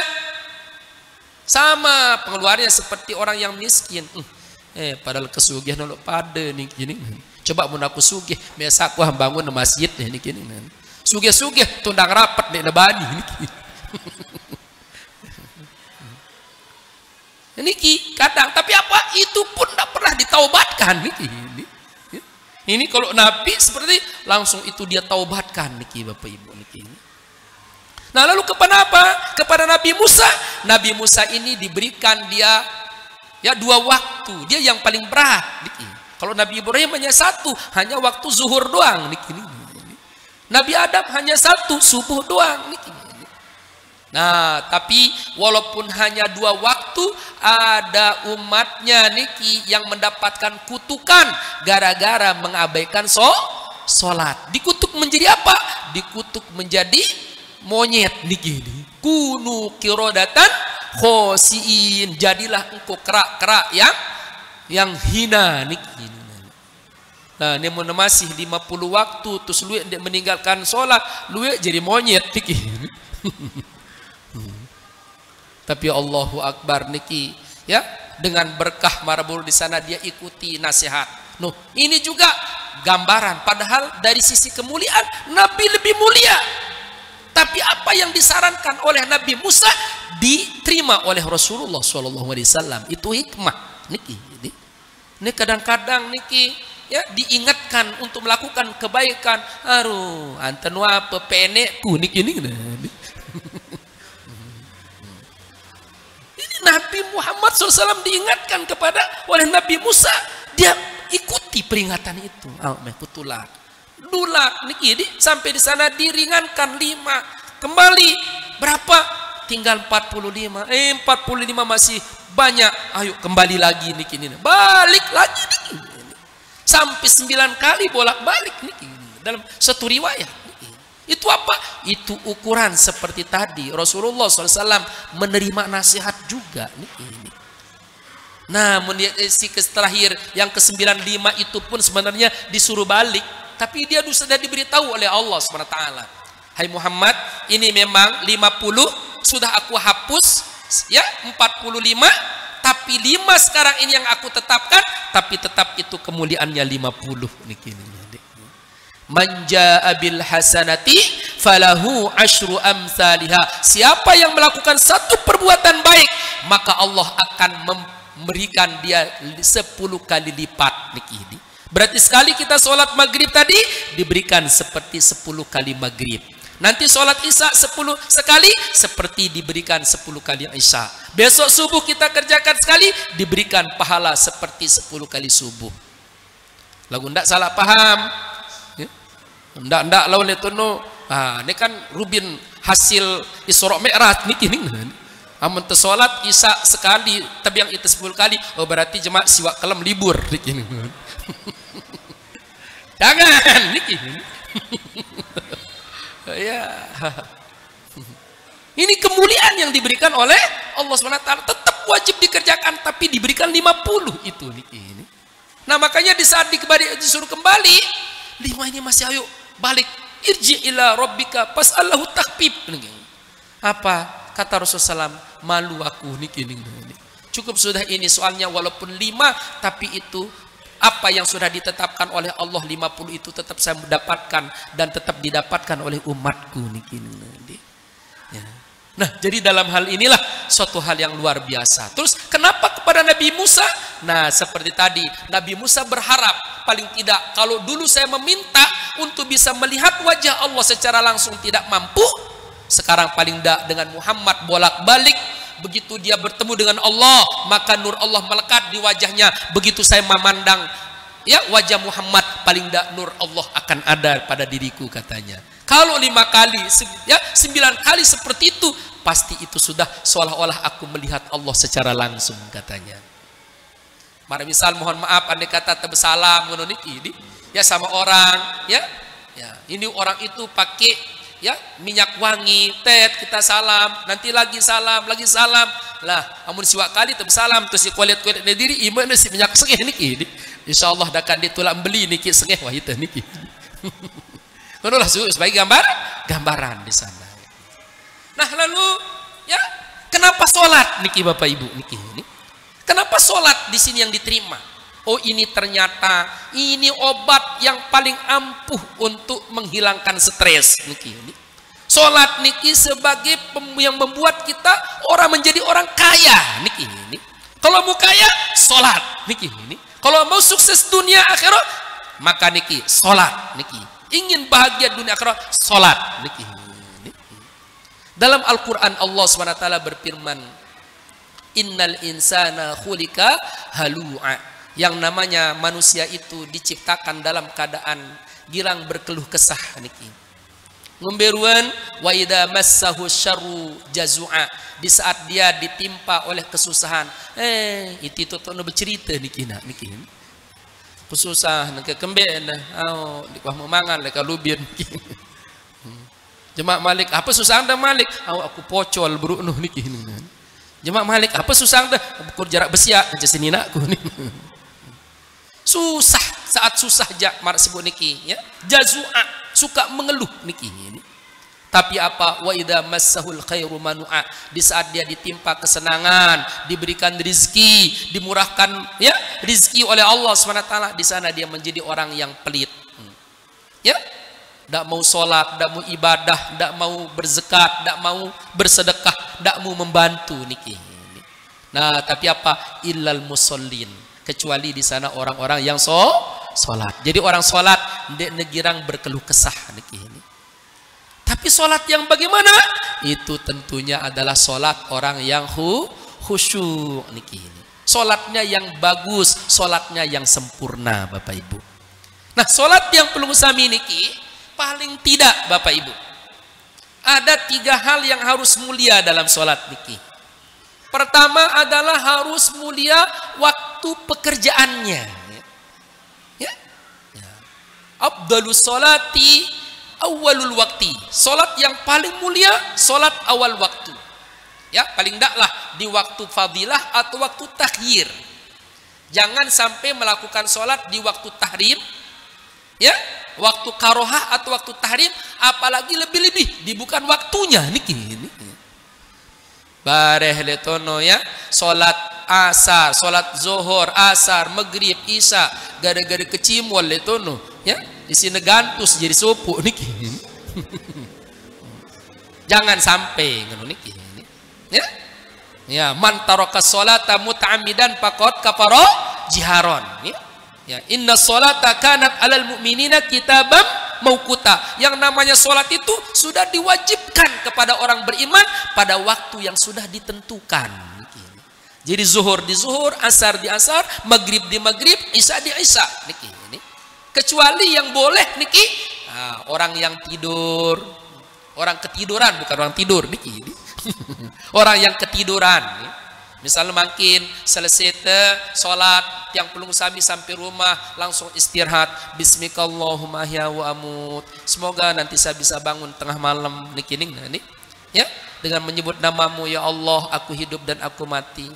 sama pengeluarannya seperti orang yang miskin. Padahal kesugihan nolok pada nih gini. Coba mun aku sugih, biasa aku bangun masjid nih gini. Sugih-sugih tundang rapat nih nebani niki. Niki kadang, tapi apa itu pun tidak pernah ditaubatkan niki. Ini kalau Nabi seperti langsung itu dia taubatkan niki, Bapak Ibu niki. Nah lalu kepada apa? Kepada Nabi Musa. Nabi Musa ini diberikan dia ya 2 waktu. Dia yang paling berat niki. Kalau Nabi Ibrahim hanya 1, hanya waktu zuhur doang niki. Nabi Adam hanya 1, subuh doang niki. Nah, tapi walaupun hanya 2 waktu, ada umatnya niki yang mendapatkan kutukan gara-gara mengabaikan sholat. Dikutuk menjadi apa? Dikutuk menjadi monyet niki. Kunu kirodatan khosiin. Jadilah engkau kerak-kerak yang hina niki. Nah, ini masih 50 waktu terus lu meninggalkan sholat, lu jadi monyet niki. Tapi Allahu Akbar niki, ya, dengan berkah marabul di sana dia ikuti nasihat. Ini juga gambaran, padahal dari sisi kemuliaan Nabi lebih mulia. Tapi apa yang disarankan oleh Nabi Musa diterima oleh Rasulullah SAW. Itu hikmah niki. Ini kadang-kadang niki, ya, diingatkan untuk melakukan kebaikan. Aduh, anten apa penekku niki nih. Nabi Muhammad SAW diingatkan oleh Nabi Musa, dia ikuti peringatan itu. Kutulak, dulak niki, sampai di sana diringankan 5, kembali berapa? Tinggal 45. 45 masih banyak. Ayo kembali lagi niki, balik lagi niki. Sampai 9 kali bolak-balik niki dalam satu riwayat. Itu apa? Itu ukuran seperti tadi Rasulullah SAW menerima nasihat juga ini. Nah, si terakhir yang ke-95 itu pun sebenarnya disuruh balik, tapi dia sudah diberitahu oleh Allah SWT. Hai Muhammad, ini memang 50 sudah aku hapus, ya 45, tapi 5 sekarang ini yang aku tetapkan, tapi tetap itu kemuliaannya 50 niki. Manja abil hasanati falahu asyru amsalha. Siapa yang melakukan satu perbuatan baik, maka Allah akan memberikan dia 10 kali lipat niki. Berarti sekali kita sholat maghrib tadi diberikan seperti 10 kali maghrib. Nanti sholat isya 10 sekali seperti diberikan 10 kali isya. Besok subuh kita kerjakan sekali diberikan pahala seperti 10 kali subuh. Lagu ndak salah paham. Ndak lawan itu no. Ini kan rubin hasil Isra Mi'raj niki nih. Amun salat Isya sekali, tapi yang itu 10 kali, oh berarti jemaah siwak kelam libur niki. Jangan niki. Ya. Ini kemuliaan yang diberikan oleh Allah SWT, tetap wajib dikerjakan, tapi diberikan 50 itu niki. Nah makanya di saat disuruh kembali 5 ini masih ayo balik, irji ila rabbika fas'allahu takhfif. Apa kata Rasulullah SAW? Malu aku niki. Cukup sudah ini soalnya, walaupun 5 tapi itu apa yang sudah ditetapkan oleh Allah 50 itu tetap saya mendapatkan dan tetap didapatkan oleh umatku niki. Ya. Nah, jadi dalam hal inilah suatu hal yang luar biasa. Terus kenapa kepada Nabi Musa? Nah, seperti tadi Nabi Musa berharap paling tidak kalau dulu saya meminta untuk bisa melihat wajah Allah secara langsung tidak mampu, sekarang paling tidak dengan Muhammad bolak-balik, begitu dia bertemu dengan Allah maka nur Allah melekat di wajahnya. Begitu saya memandang ya wajah Muhammad, paling tidak nur Allah akan ada pada diriku katanya. Kalau 5 kali, ya 9 kali seperti itu, pasti itu sudah seolah-olah aku melihat Allah secara langsung katanya. Mari misal mohon maaf andai kata terbesalam ini ya sama orang ya ini orang itu pakai ya minyak wangi, kita salam, nanti lagi salam lah, amun siwak kali terbesalam terus si kulit diri iman si minyak sengeh niki. Insyaallah dakan ditulak beli niki sengeh wah itu niki. Menulah sebagai gambaran di sana. Nah lalu ya kenapa sholat niki Bapak Ibu niki ini? Kenapa sholat di sini yang diterima? Oh ini ternyata ini obat yang paling ampuh untuk menghilangkan stres niki ini. Sholat niki sebagai yang membuat kita orang menjadi orang kaya niki ini. Kalau mau kaya sholat niki ini. Kalau mau sukses dunia akhirat maka niki sholat niki. Ingin bahagia dunia akhirat salat niki. Dalam Al-Qur'an Allah SWT berfirman, innal insana khulika halu'a. Yang namanya manusia itu diciptakan dalam keadaan girang berkeluh kesah niki. Ngomberuan wa idza massahu syarru jazua. Di saat dia ditimpa oleh kesusahan, itu tono bercerita niki niki. Susah nak kembali di kuah memangan leka lubin. Jemaah Malik apa susah anda Malik? Aku pocol buruk nuh niki. Jemaah Malik apa susah anda? Ukur jarak besiak ke sini nakku ni. Susah saat susah mar sebut niki ya. Jazua suka mengeluh niki ini. Tapi apa? Wa idza massahul khairu manu'a. Di saat dia ditimpa kesenangan, diberikan rizki, dimurahkan ya rizki oleh Allah SWT, di sana dia menjadi orang yang pelit. Ya, tidak mau sholat, tidak mau ibadah, tidak mau berzakat, tidak mau bersedekah, tidak mau membantu niki. Nah, tapi apa? Illal musallin. Kecuali di sana orang-orang yang sholat. Jadi orang sholat negirang berkeluh kesah niki ini. Tapi sholat yang bagaimana? Itu tentunya adalah sholat orang yang khusyuk niki. Sholatnya yang bagus, sholatnya yang sempurna Bapak Ibu. Nah sholat yang perlu sami niki, paling tidak Bapak Ibu, ada 3 hal yang harus mulia dalam sholat niki. Pertama adalah harus mulia waktu pekerjaannya. Ya. Afdhalus sholati awalul waktu. Solat yang paling mulia solat awal waktu. Ya, paling tidaklah di waktu fadilah atau waktu takhir. Jangan sampai melakukan solat di waktu tahrim. Ya, waktu karohah atau waktu tahrim, apalagi lebih-lebih di bukan waktunya niki. Bareh letono ya, solat asar, solat zuhur, asar, maghrib, isya, gara-gara kecimol letono ya. Di sini gantus jadi supu niki. Jangan sampai ngono niki. Ya. Ya, man taraka sholata muta'ammidan faqad kafara jiharon. Ya. Ya, inna sholata kanat 'alal mu'minina kitaban mauquta. Yang namanya sholat itu sudah diwajibkan kepada orang beriman pada waktu yang sudah ditentukan. Niki. Jadi zuhur di zuhur, asar di asar, maghrib di maghrib, isya di isya niki. Kecuali yang boleh niki orang yang tidur, orang ketiduran, bukan orang tidur niki. Orang yang ketiduran. Misalnya makin selesai sholat yang pelung sami sampai rumah langsung istirahat. Bismikallahumma ahya wa amut. Semoga nanti saya bisa bangun tengah malam niki nih, ya, dengan menyebut namamu ya Allah, aku hidup dan aku mati.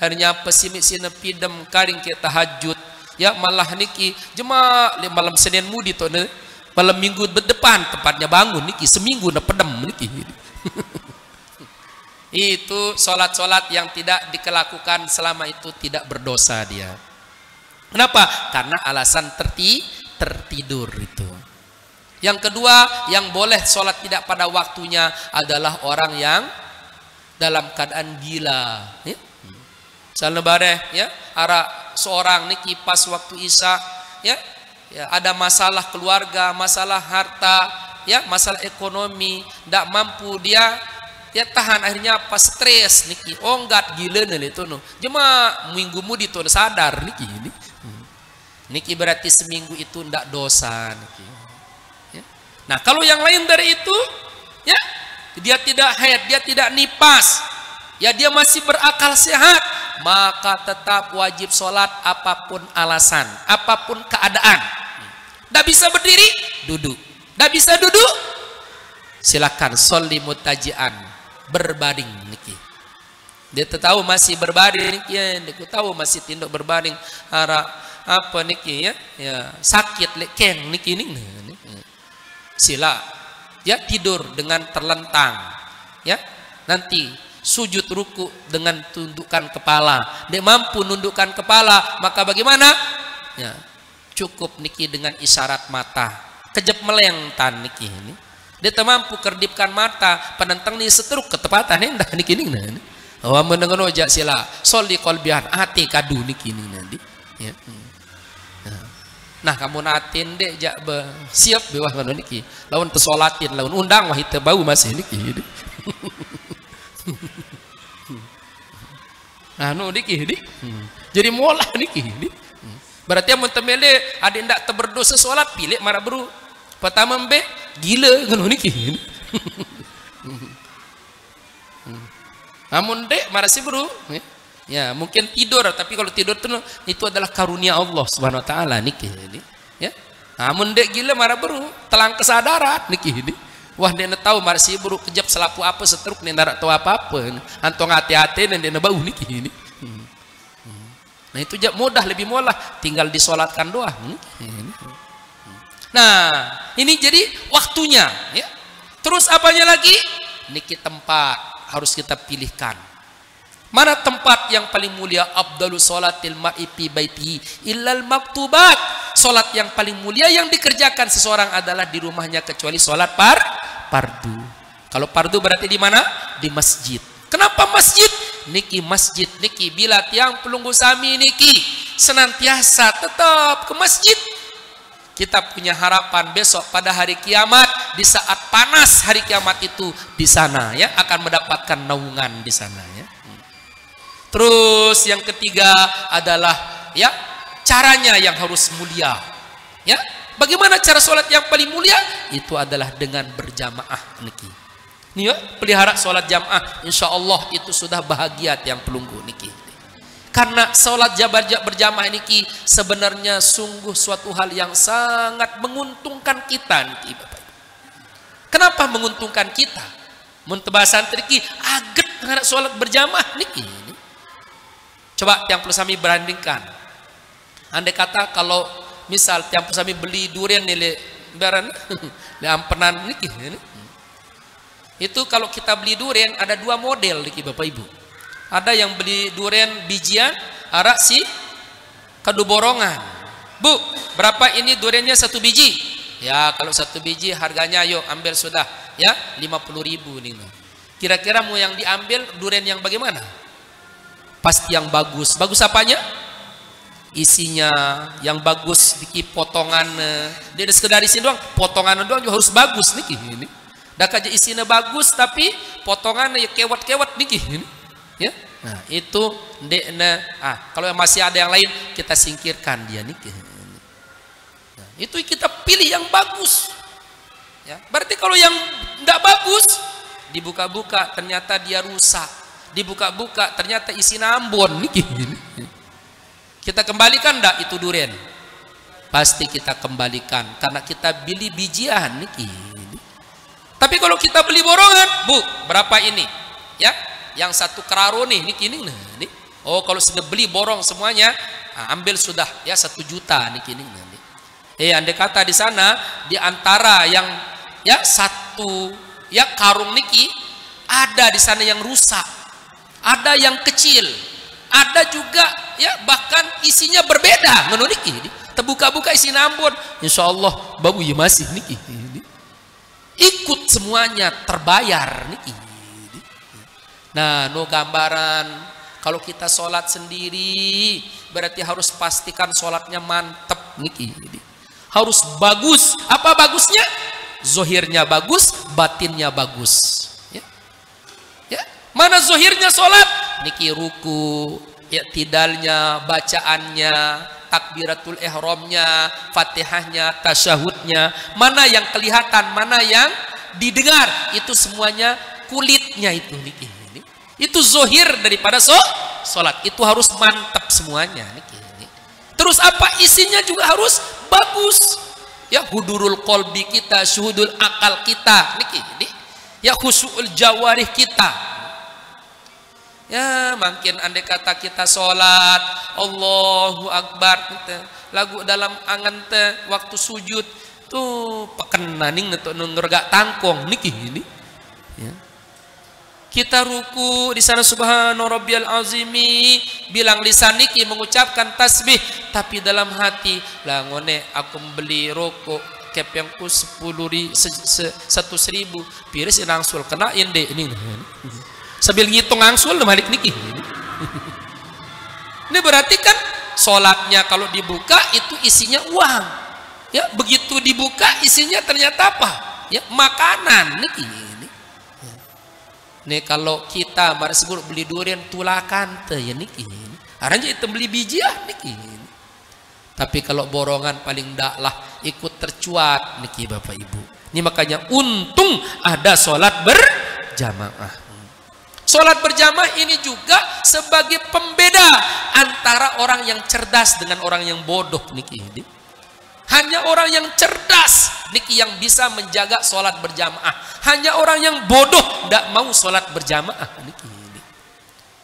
Akhirnya pesimik sina pidem karing ke tahajud. Ya malah niki jemaah malam Senin mudi to malam Minggu berdepan tepatnya bangun niki seminggu na pedem niki. Itu sholat-sholat yang tidak dikelakukan selama itu tidak berdosa dia. Kenapa? Karena alasan tertidur itu. Yang kedua, yang boleh sholat tidak pada waktunya adalah orang yang dalam keadaan gila. Ya? Misalnya bareh, ya, seorang niki pas waktu isya, ya, ada masalah keluarga, masalah harta, ya, masalah ekonomi, tidak mampu dia tahan, akhirnya pas stres niki, oh enggak gila nih itu no, cuma minggu mudi tuh sadar niki berarti seminggu itu ndak dosa niki. Ya. Nah kalau yang lain dari itu, ya dia tidak haid, dia tidak nipas, ya dia masih berakal sehat, maka tetap wajib sholat apapun alasan, apapun keadaan. Ndak bisa berdiri, duduk. Ndak bisa duduk, silakan sholli mutajian, berbaring niki. Dia tahu masih berbaring niki, ya, dia tahu masih tinduk berbaring apa niki, ya, sakit lekeng niki nih. Sila ya tidur dengan terlentang, ya, nanti sujud ruku dengan tundukkan kepala. Dia mampu nundukkan kepala, maka bagaimana? Ya, cukup niki dengan isyarat mata, kejep melengtan niki ini. Dia tak mampu kerdipkan mata, penentang ni seteruk ketepatan hendak niki nih. Awak mendengar ojak sila, soli kolbian hati kadu niki nih nanti. Ya. Nah kamu natin dek jak siap bewah kan niki. Lawan tesolatin, lawan undang wah itu bau masih niki. Nah nu niki nih. Jadi molah niki. Berarti yang mentemele ada ndak terberdosa sholat pilih marah beru. Pertama mbe gila ngono niki. Namun dek marasi bro, ya mungkin tidur, tapi kalau tidur itu adalah karunia Allah Subhanahu Wa Taala niki. Ya, namun dek gila marah bro, telang kesadaran niki. Wah dia tahu marasi bro kejap selapu apa setruk nih narak tahu apa-apa, antong hati-hati dan dia bau niki. Nah itu mudah, lebih mudah, tinggal disolatkan doang. Nah ini jadi waktunya, ya. Terus apanya lagi? Niki tempat harus kita pilihkan. Mana tempat yang paling mulia? Afdalu sholatil mar'i fi baitihi illal maktubat. Salat yang paling mulia yang dikerjakan seseorang adalah di rumahnya kecuali salat fardu. Kalau fardu berarti di mana? Di masjid. Kenapa masjid? Niki masjid niki bila tiang pelunggu sami niki senantiasa tetap ke masjid. Kita punya harapan besok pada hari kiamat, di saat panas hari kiamat itu di sana, ya, akan mendapatkan naungan di sana, ya. Terus yang ketiga adalah, ya, caranya yang harus mulia, ya. Bagaimana cara sholat yang paling mulia? Itu adalah dengan berjamaah niki. Nih ya, pelihara sholat jamaah, insya Allah itu sudah bahagia yang pelunggu niki. Karena sholat berjamaah niki sebenarnya sungguh suatu hal yang sangat menguntungkan kita niki, Bapak. Kenapa menguntungkan kita? Muntebasan niki aget karena sholat berjamaah niki. Coba tiang sami berandingkan. Andai kata kalau misal tiang sami beli durian nilai baran le ampenan niki. Itu kalau kita beli durian ada dua model niki Bapak Ibu. Ada yang beli durian bijian, arak si kadu borongan. Bu, berapa ini duriannya satu biji? Ya, kalau satu biji harganya yuk ambil sudah, ya 50.000 nih. Kira-kira mau yang diambil durian yang bagaimana? Pasti yang bagus. Bagus apanya? Isinya yang bagus, dikit potongan. Dia sekedar isi doang, potongan doang juga harus bagus nih ini. Dak aja isinya bagus tapi potongannya ya kewat-kewat nih ini. Ya, nah itu dekna. Kalau masih ada yang lain kita singkirkan dia nih. Nah, itu kita pilih yang bagus. Ya, berarti kalau yang tidak bagus dibuka-buka ternyata dia rusak, dibuka-buka ternyata isi Ambon niki. Kita kembalikan ndak itu durian? Pasti kita kembalikan karena kita beli bijian niki. Tapi kalau kita beli borongan, Bu, berapa ini? Ya, yang satu keraro nih, niki nih. Oh, kalau sudah beli borong semuanya, nah, ambil sudah ya 1 juta niki nih. Andai kata di sana di antara yang ya satu ya karung niki ada di sana yang rusak, ada yang kecil, ada juga ya bahkan isinya berbeda menurut niki. Terbuka-buka isi Ambon, insya Allah babu ya masih niki. Ikut semuanya terbayar niki. Nah, no gambaran kalau kita sholat sendiri berarti harus pastikan sholatnya mantep niki. Harus bagus. Apa bagusnya? Zohirnya bagus, batinnya bagus. Ya. Ya. Mana zohirnya sholat? Niki ruku, ya tidalnya, bacaannya, takbiratul ihramnya, fatihahnya, tasyahudnya, mana yang kelihatan, mana yang didengar, itu semuanya kulitnya itu niki. Itu zohir daripada sholat, itu harus mantap semuanya niki. Terus apa isinya juga harus bagus. Ya hudurul qalbi kita, syuhudul akal kita niki. Ya khusyul jawarih kita. Ya makin andai kata kita sholat Allahu Akbar lagu dalam angan te waktu sujud tuh pekenaning untuk ngergak tangkong niki ini ya. Kita ruku di sana subhana rabbiyal azimi, bilang lisan niki mengucapkan tasbih, tapi dalam hati lah ngone aku beli rokok kepengku 1.000 piris inangsul kena inde ini sambil ngitung angsul balik niki. Ini berarti kan sholatnya kalau dibuka itu isinya uang. Ya, begitu dibuka isinya ternyata apa? Ya, makanan niki. Nih kalau kita mari sebut beli durian tulakan teh ya niki. Aranya itu beli bijian niki. Tapi kalau borongan paling ndak lah ikut tercuat niki Bapak Ibu. Ini makanya untung ada sholat berjamaah. Sholat berjamaah ini juga sebagai pembeda antara orang yang cerdas dengan orang yang bodoh niki. Hanya orang yang cerdas niki yang bisa menjaga sholat berjamaah. Hanya orang yang bodoh tidak mau sholat berjamaah niki.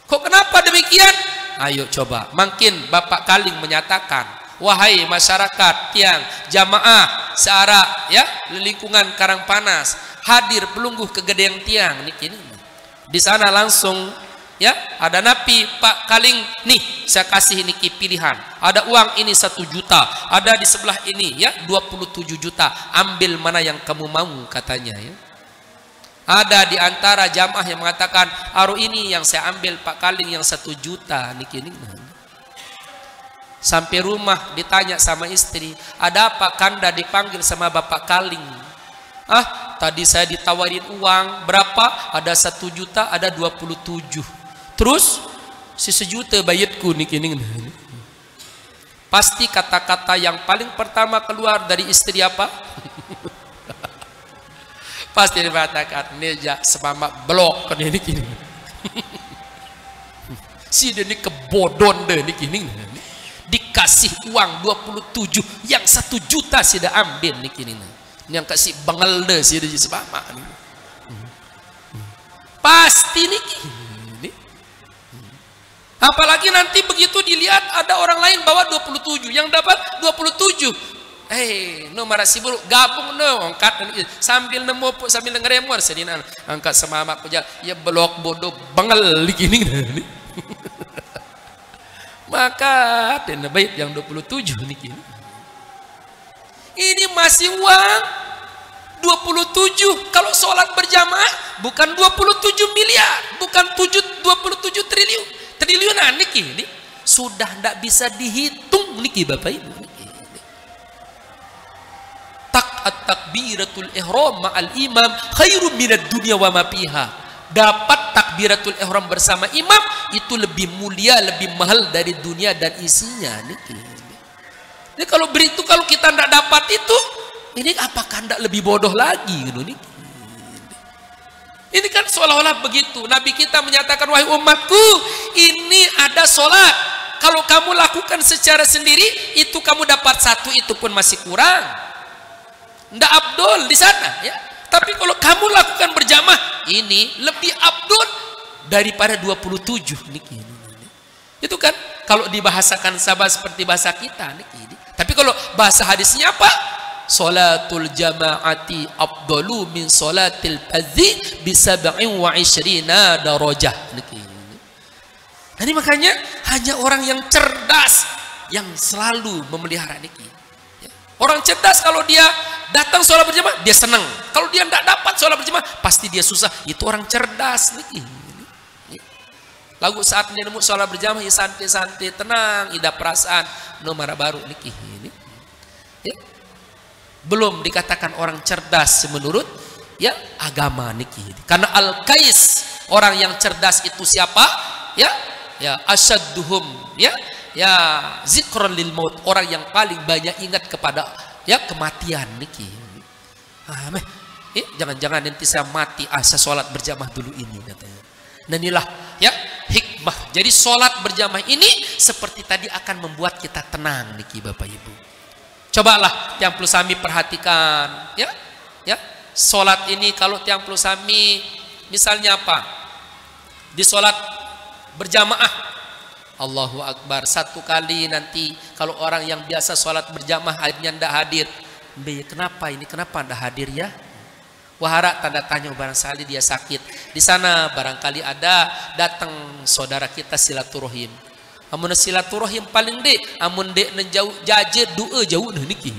Kok kenapa demikian? Ayo coba. Mungkin Bapak Kaling menyatakan, wahai masyarakat yang jamaah searah ya lingkungan Karangpanas, hadir pelungguh kegedean tiang niki ini. Di sana langsung ya ada napi Pak Kaling nih saya kasih niki pilihan, ada uang ini 1 juta, ada di sebelah ini ya 27 juta, ambil mana yang kamu mau katanya ya. Ada di antara jamaah yang mengatakan aru ini yang saya ambil Pak Kaling yang 1 juta niki ini. Sampai rumah ditanya sama istri, ada apa Kanda dipanggil sama Bapak Kaling? Ah, tadi saya ditawarin uang berapa? Ada 1 juta, ada 27. Terus si 1 juta bayatku niki. Pasti kata-kata yang paling pertama keluar dari istri apa? Pasti dikatakan neja semama blok kan niki. Si dia ni kebodon deh niki. Dikasih uang 27 yang 1 juta sudah ambil niki. Yang kasih bangal deh sih dia sebama nih. Pasti niki. Apalagi nanti begitu dilihat ada orang lain bawa 27, yang dapat 27. No marasibul gabung no angkat sambil nemu sambil ngeremor sedina angkat semama ku ya blok bodoh bangal gini. Maka dan baik yang 27 niki. Ini masih uang 27. Kalau sholat berjamaah bukan 27 miliar, bukan 27 triliunan niki. Sudah tidak bisa dihitung niki Bapak Ibu. Takbiratul ihram ma'al imam khairum minad dunya wa ma fiha. Dapat takbiratul ihram bersama imam itu lebih mulia, lebih mahal dari dunia dan isinya niki. Jadi kalau kita tidak dapat itu, Ini apakah anda lebih bodoh lagi gitu nih? Ini kan seolah-olah begitu. Nabi kita menyatakan, wahai umatku, ini ada sholat. Kalau kamu lakukan secara sendiri, itu kamu dapat satu, itu pun masih kurang. Ndak abdul di sana, ya. Tapi kalau kamu lakukan berjamaah, ini lebih abdul daripada 27. Itu kan kalau dibahasakan sahabat seperti bahasa kita. Tapi kalau bahasa hadisnya apa? Salatul jama'ati afdalu min salatil fadzi bi 27 darajah. Jadi makanya hanya orang yang cerdas yang selalu memelihara niki. Orang cerdas kalau dia datang sholat berjamaah dia senang. Kalau dia tidak dapat sholat berjamaah pasti dia susah. Itu orang cerdas niki. Lagu saat dia nemu sholat berjamaah ya santai-santai, tenang, indah perasaan, no marah baru niki. Belum dikatakan orang cerdas menurut ya agama niki. Karena al-kais, orang yang cerdas itu siapa? Ya asyadduhum ya zikron lil maut, orang yang paling banyak ingat kepada ya kematian niki. Jangan-jangan nanti saya mati, saya sholat berjamaah dulu ini katanya. Dan inilah ya hikmah. Jadi sholat berjamaah ini seperti tadi akan membuat kita tenang niki Bapak Ibu. Cobalah tiang pelusami perhatikan ya sholat ini. Kalau tiang pelusami misalnya apa, di sholat berjamaah Allahu Akbar satu kali, nanti kalau orang yang biasa sholat berjamaah akhirnya tidak hadir, kenapa ini, kenapa tidak hadir ya? Wahara tanda tanya, barangkali dia sakit di sana, barangkali ada datang saudara kita silaturahim. Amun silaturahim paling dek, amun dek menjauh jaje dua jauh niki.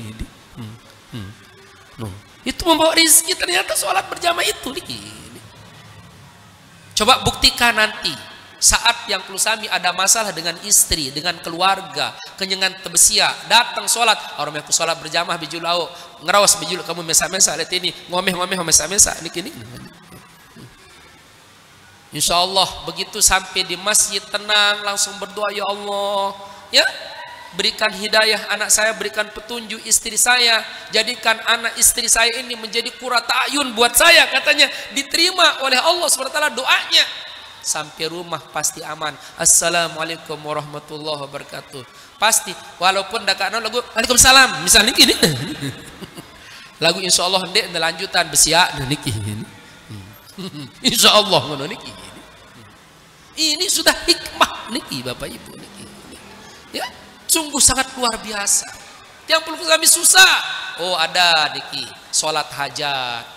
Itu membawa rezeki, ternyata sholat berjamaah itu niki. Coba buktikan nanti saat yang pelusami ada masalah dengan istri, dengan keluarga, kenyengan tebesia, datang sholat, orang yang sholat berjamaah bijul lau, ngerawas bijul kamu mesa-mesa, lihat ini ngomeh-ngomeh mesa-mesa niki. Insya Allah begitu sampai di masjid tenang, langsung berdoa, ya Allah ya berikan hidayah anak saya, berikan petunjuk istri saya, jadikan anak istri saya ini menjadi qurrata ayun buat saya, katanya diterima oleh Allah SWT doanya. Sampai rumah pasti aman. Assalamualaikum warahmatullahi wabarakatuh. Pasti walaupun dakakno lagu Waalaikumsalam misalnya gini. Lagu insya Allah ndek lanjutan besia niki. Insya Allah ngono niki. Ini sudah hikmah niki Bapak Ibu niki. Ya, sungguh sangat luar biasa. Yang perlu kami susah. Oh ada niki, sholat hajat.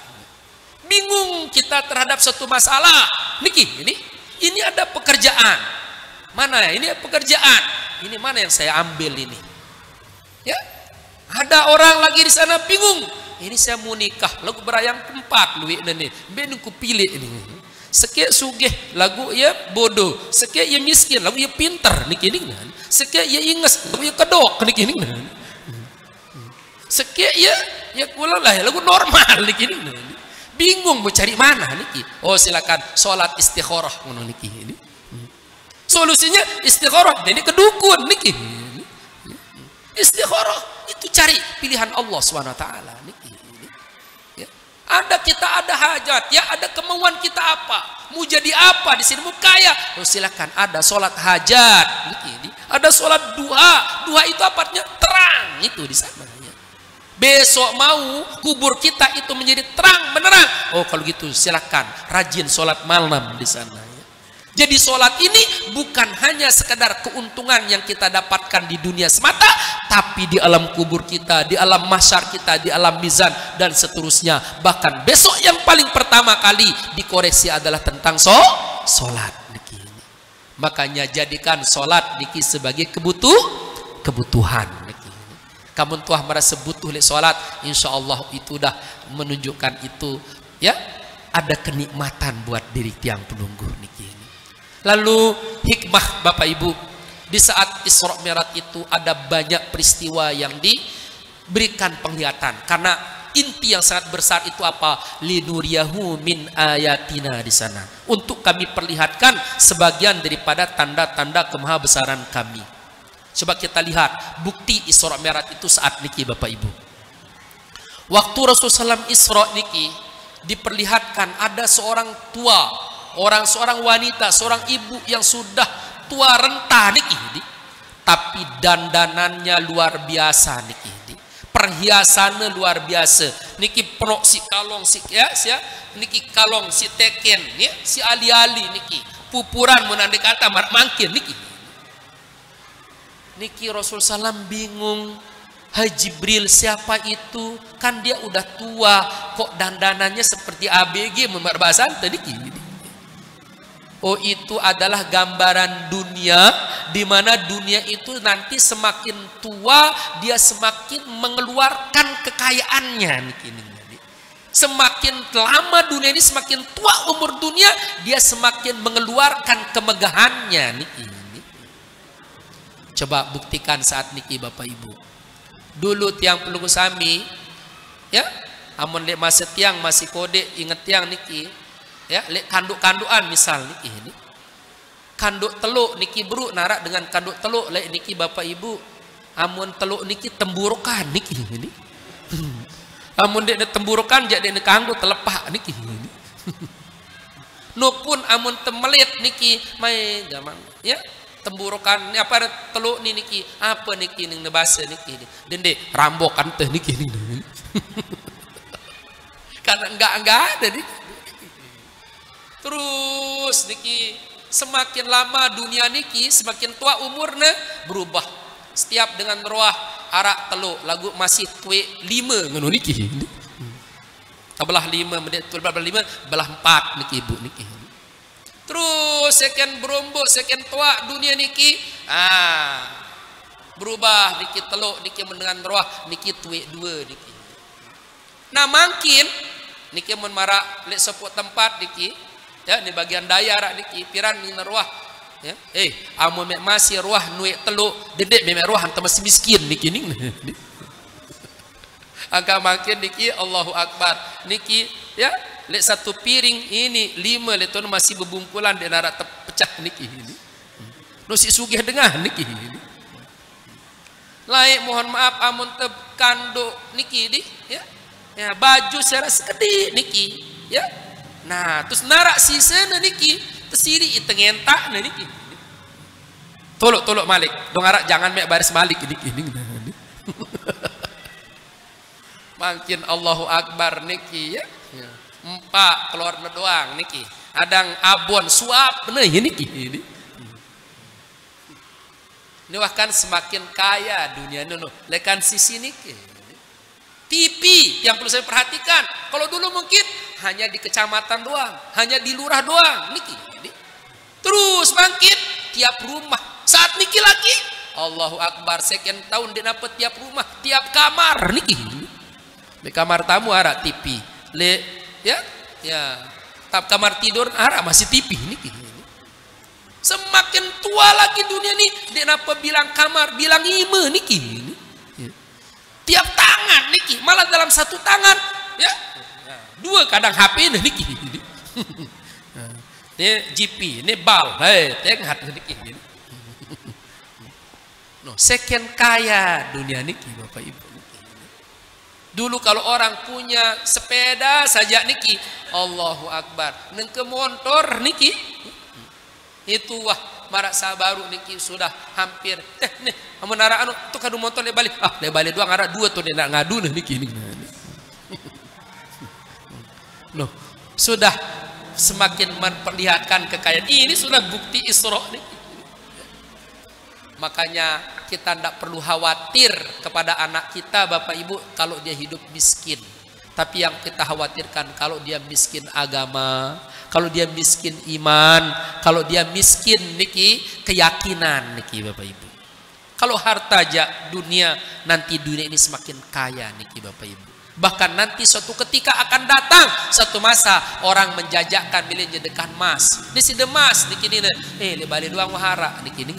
Bingung kita terhadap satu masalah niki. Ini ada pekerjaan. Mana ya? Ini pekerjaan. Ini mana yang saya ambil ini? Ya, ada orang lagi di sana bingung. Ini saya mau nikah, lagu berayang keempat luik nene, benungku pilih ini. Sekek sugih, lagu ya bodoh. Sekek ya miskin, lagu ya pinter niki ini. Sekek ya inges, lagu ya kedok niki ini. Sekek ya kula lah, lagu normal niki ini. Bingung mau cari mana niki. Oh silakan sholat istikharah ngono niki ini. Solusinya istikharah, ini kedukun niki. Istikharah itu cari pilihan Allah SWT niki. Ya. Kita ada hajat, ya ada kemauan kita apa? Mau jadi apa di sini? Mau kaya? Oh silakan ada sholat hajat niki. Ada sholat duha. Duha itu apanya? Terang itu di sana. Besok mau kubur kita itu menjadi terang benerang. Oh kalau gitu silakan rajin sholat malam di sana. Jadi sholat ini bukan hanya sekedar keuntungan yang kita dapatkan di dunia semata, tapi di alam kubur kita, di alam mahsyar kita, di alam mizan dan seterusnya. Bahkan besok yang paling pertama kali dikoreksi adalah tentang sholat. Makanya jadikan sholat niki sebagai kebutuhan. Kamu tuah merasa butuh lek sholat, insya Allah itu dah menunjukkan itu ya ada kenikmatan buat diri tiang penunggu niki. Lalu hikmah Bapak Ibu, di saat Isra Mi'raj itu ada banyak peristiwa yang diberikan penglihatan, karena inti yang sangat besar itu apa? Linuriyahu min ayatina di sana, untuk kami perlihatkan sebagian daripada tanda-tanda kemahabesaran kami. Coba kita lihat bukti Isra Mi'raj itu saat niki Bapak Ibu. Waktu Rasulullah SAW Isra niki diperlihatkan ada seorang tua, seorang wanita, seorang ibu yang sudah tua renta niki, tapi dandanannya luar biasa niki, perhiasannya luar biasa niki, perok si kalong si niki kalong si teken ya, si ali-ali niki, pupuran menandai kata mangkin niki Rasulullah SAW bingung. Hai Jibril, siapa itu? Kan dia udah tua, kok dandanannya seperti ABG membahasa tadi. Oh, itu adalah gambaran dunia, di mana dunia itu nanti semakin tua dia semakin mengeluarkan kekayaannya. Semakin lama dunia ini, semakin tua umur dunia, dia semakin mengeluarkan kemegahannya. Coba buktikan saat niki Bapak Ibu. Dulu tiang pelunggu sami ya, amun lek masa tiang masih kode inget tiang niki ya, lek kanduk-kandukan misal niki ini kanduk teluk niki bro narak dengan kanduk teluk lek niki Bapak Ibu, amun teluk niki temburukan niki ini amun dek temburukan jadi dek kanggo telepah niki ini nupun amun temelit niki mai gaman ya, temburukan apa teluk ni niki apa niki ning bahasa niki dende rambokan teh niki karena enggak ada niki. Terus niki semakin lama dunia niki semakin tua umurnya berubah, setiap dengan ruah arak teluk lagu masih tue 5 ngono niki belah 5 menit belah 5 belah 4 niki ibu niki. Terus second berumbu, second tua dunia niki berubah niki teluk niki mendengar roh niki tuwe 2 niki. Nah makin niki mun marak lek seput tempat niki ya, di bagian daya rak niki piran ni roh ya, amun mek masih roh nuwe teluk dedek mek roh hantam masih miskin niki ning angka makin niki Allahu Akbar niki ya, lek satu piring ini 5 lek tu masih berbungkulan di narak pecah niki ini. Nusi sugih dengah niki ini. Laik mohon maaf amun teb kanduk niki di ya. Ya baju secara sekedip niki ya. Nah, terus narak sisana niki tesiri itengentak niki. Tolok malik. Dong arak jangan mek baris malik niki. Makin Allahu Akbar niki ya. Empat keluar doang niki adang abon suap nah niki ini bahkan semakin kaya dunia ini lekan sisi niki. TV yang perlu saya perhatikan, kalau dulu mungkin hanya di kecamatan doang, hanya di lurah doang niki terus bangkit tiap rumah saat niki lagi Allahu Akbar sekian tahun dia dapat tiap rumah tiap kamar niki di kamar tamu ada TV le ya tap kamar tidur arah masih TV niki. Semakin tua lagi dunia nih dia napa bilang kamar bilang ime niki tiap tangan niki malah dalam satu tangan ya 2 kadang HP niki ini GP ini bal tengah niki no second kaya dunia niki Bapak Ibu. Dulu kalau orang punya sepeda saja niki Allahu Akbar neng ke motor niki itu wah marak sabaru niki sudah hampir nih menara anu tu kadu motor le balik doang arah 2 tuh dia nak ngadu niki no sudah semakin memperlihatkan kekayaan ini sudah bukti Isra niki. Makanya kita tidak perlu khawatir kepada anak kita Bapak Ibu kalau dia hidup miskin. Tapi yang kita khawatirkan kalau dia miskin agama, kalau dia miskin iman, kalau dia miskin niki keyakinan niki Bapak Ibu. Kalau harta aja dunia, nanti dunia ini semakin kaya niki Bapak Ibu. Bahkan nanti suatu ketika akan datang satu masa orang menjajakan milik jedekan emas. Ini si demas niki ni le bali doang wahara niki ning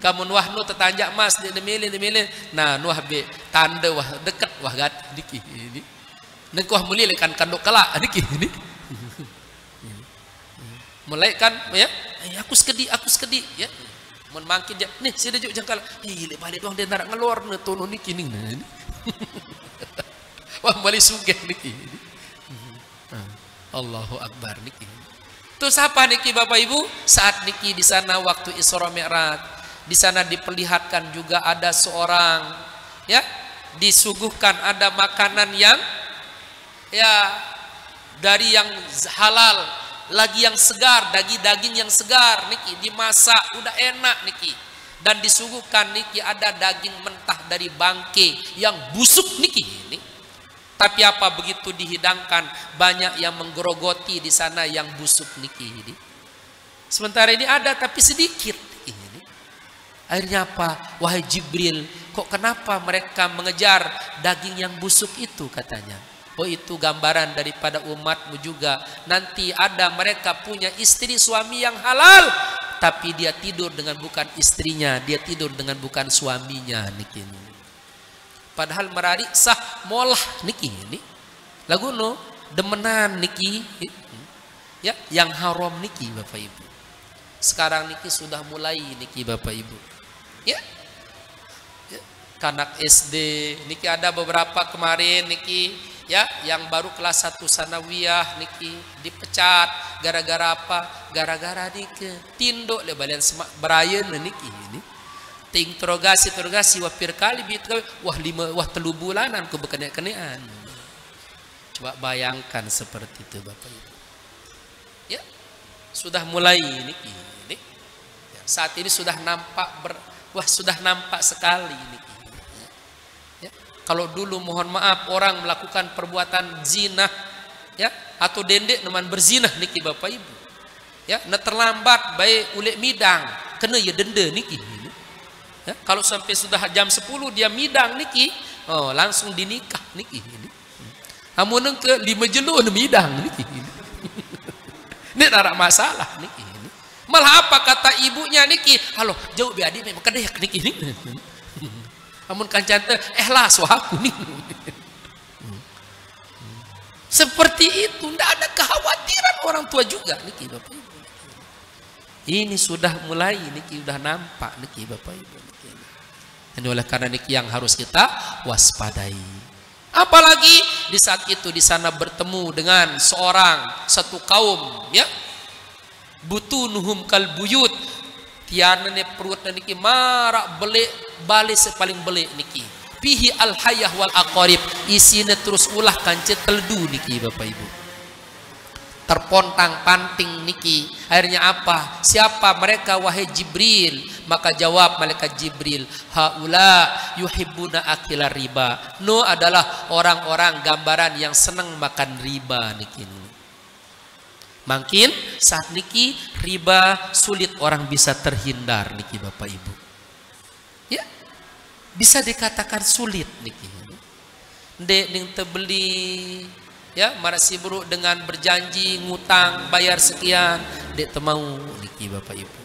kamu nuah nu tetanjak mas dia demilin nah nuah be tanda wah dekat wah gat diki ini nengkuah muli lekan kandok kelak diki ini mulai kan ya aku sekedi ya mun mangkin dia nih si dejuk jangkal le balik doang dia narak ngelor ne tono niki ning Wah bali sugih niki. Allahu Akbar niki. Terus apa niki Bapak Ibu? Saat niki di sana waktu Isra Mi'raj, di sana diperlihatkan juga ada seorang ya, disuguhkan ada makanan yang ya dari yang halal, lagi yang segar, daging yang segar niki, dimasak udah enak niki. Dan disuguhkan niki ada daging mentah dari bangke yang busuk niki ini. Tapi apa begitu dihidangkan banyak yang menggerogoti di sana yang busuk niki ini. Sementara ini ada tapi sedikit ini. Akhirnya apa? Wahai Jibril, kok kenapa mereka mengejar daging yang busuk itu katanya? Oh itu gambaran daripada umatmu juga. Nanti ada mereka punya istri suami yang halal, tapi dia tidur dengan bukan istrinya, dia tidur dengan bukan suaminya niki. Padahal merari sah molah niki ini. Lagu no demenan niki ya yang haram niki Bapak Ibu. Sekarang niki sudah mulai niki Bapak Ibu. Ya. Kanak SD niki ada beberapa kemarin niki ya yang baru kelas 1 sanawiyah niki dipecat gara-gara apa? Gara-gara niki tinduk le balian semak berayeun niki ini. Interogasi wapir kali wah 3 bulanan ku berkene-kenean. Coba bayangkan seperti itu Bapak Ibu. Ya, sudah mulai ini. Ya, saat ini sudah nampak sudah nampak sekali ini. Ya, kalau dulu mohon maaf orang melakukan perbuatan zina ya atau dendek neman berzina niki Bapak Ibu. Ya, terlambat baik ulek midang kena ya denda niki. Ya, kalau sampai sudah jam 10 dia midang niki, oh langsung dinikah niki. Amun ke 5 jelo midang niki. Ini ada masalah niki. Malah apa kata ibunya niki? Halo, jauh bi adik memang kedeyak niki. Amun kancante ikhlas waku niki. Seperti itu, tidak ada kekhawatiran orang tua juga niki Bapak Ibu. Ini sudah mulai niki, sudah nampak niki Bapak Ibu. Ini oleh karena niki yang harus kita waspadai. Apalagi di saat itu di sana bertemu dengan satu kaum ya. Butunuhum kal buyut. Tiana ne perut niki marak belik balik sepaling belik niki. Pihi al hayah wal aqarib. Isine terus ulah kancet teldu niki Bapak Ibu. Terpontang panting niki. Akhirnya apa? Siapa mereka wahai Jibril? Maka jawab malaikat Jibril, haula yuhibbuna akila riba. No adalah orang-orang gambaran yang senang makan riba niki. Makin saat niki riba sulit orang bisa terhindar niki Bapak Ibu. Ya. Bisa dikatakan sulit niki. Dek ning tebeli ya marasi buruk dengan berjanji ngutang bayar sekian dek temau niki Bapak Ibu.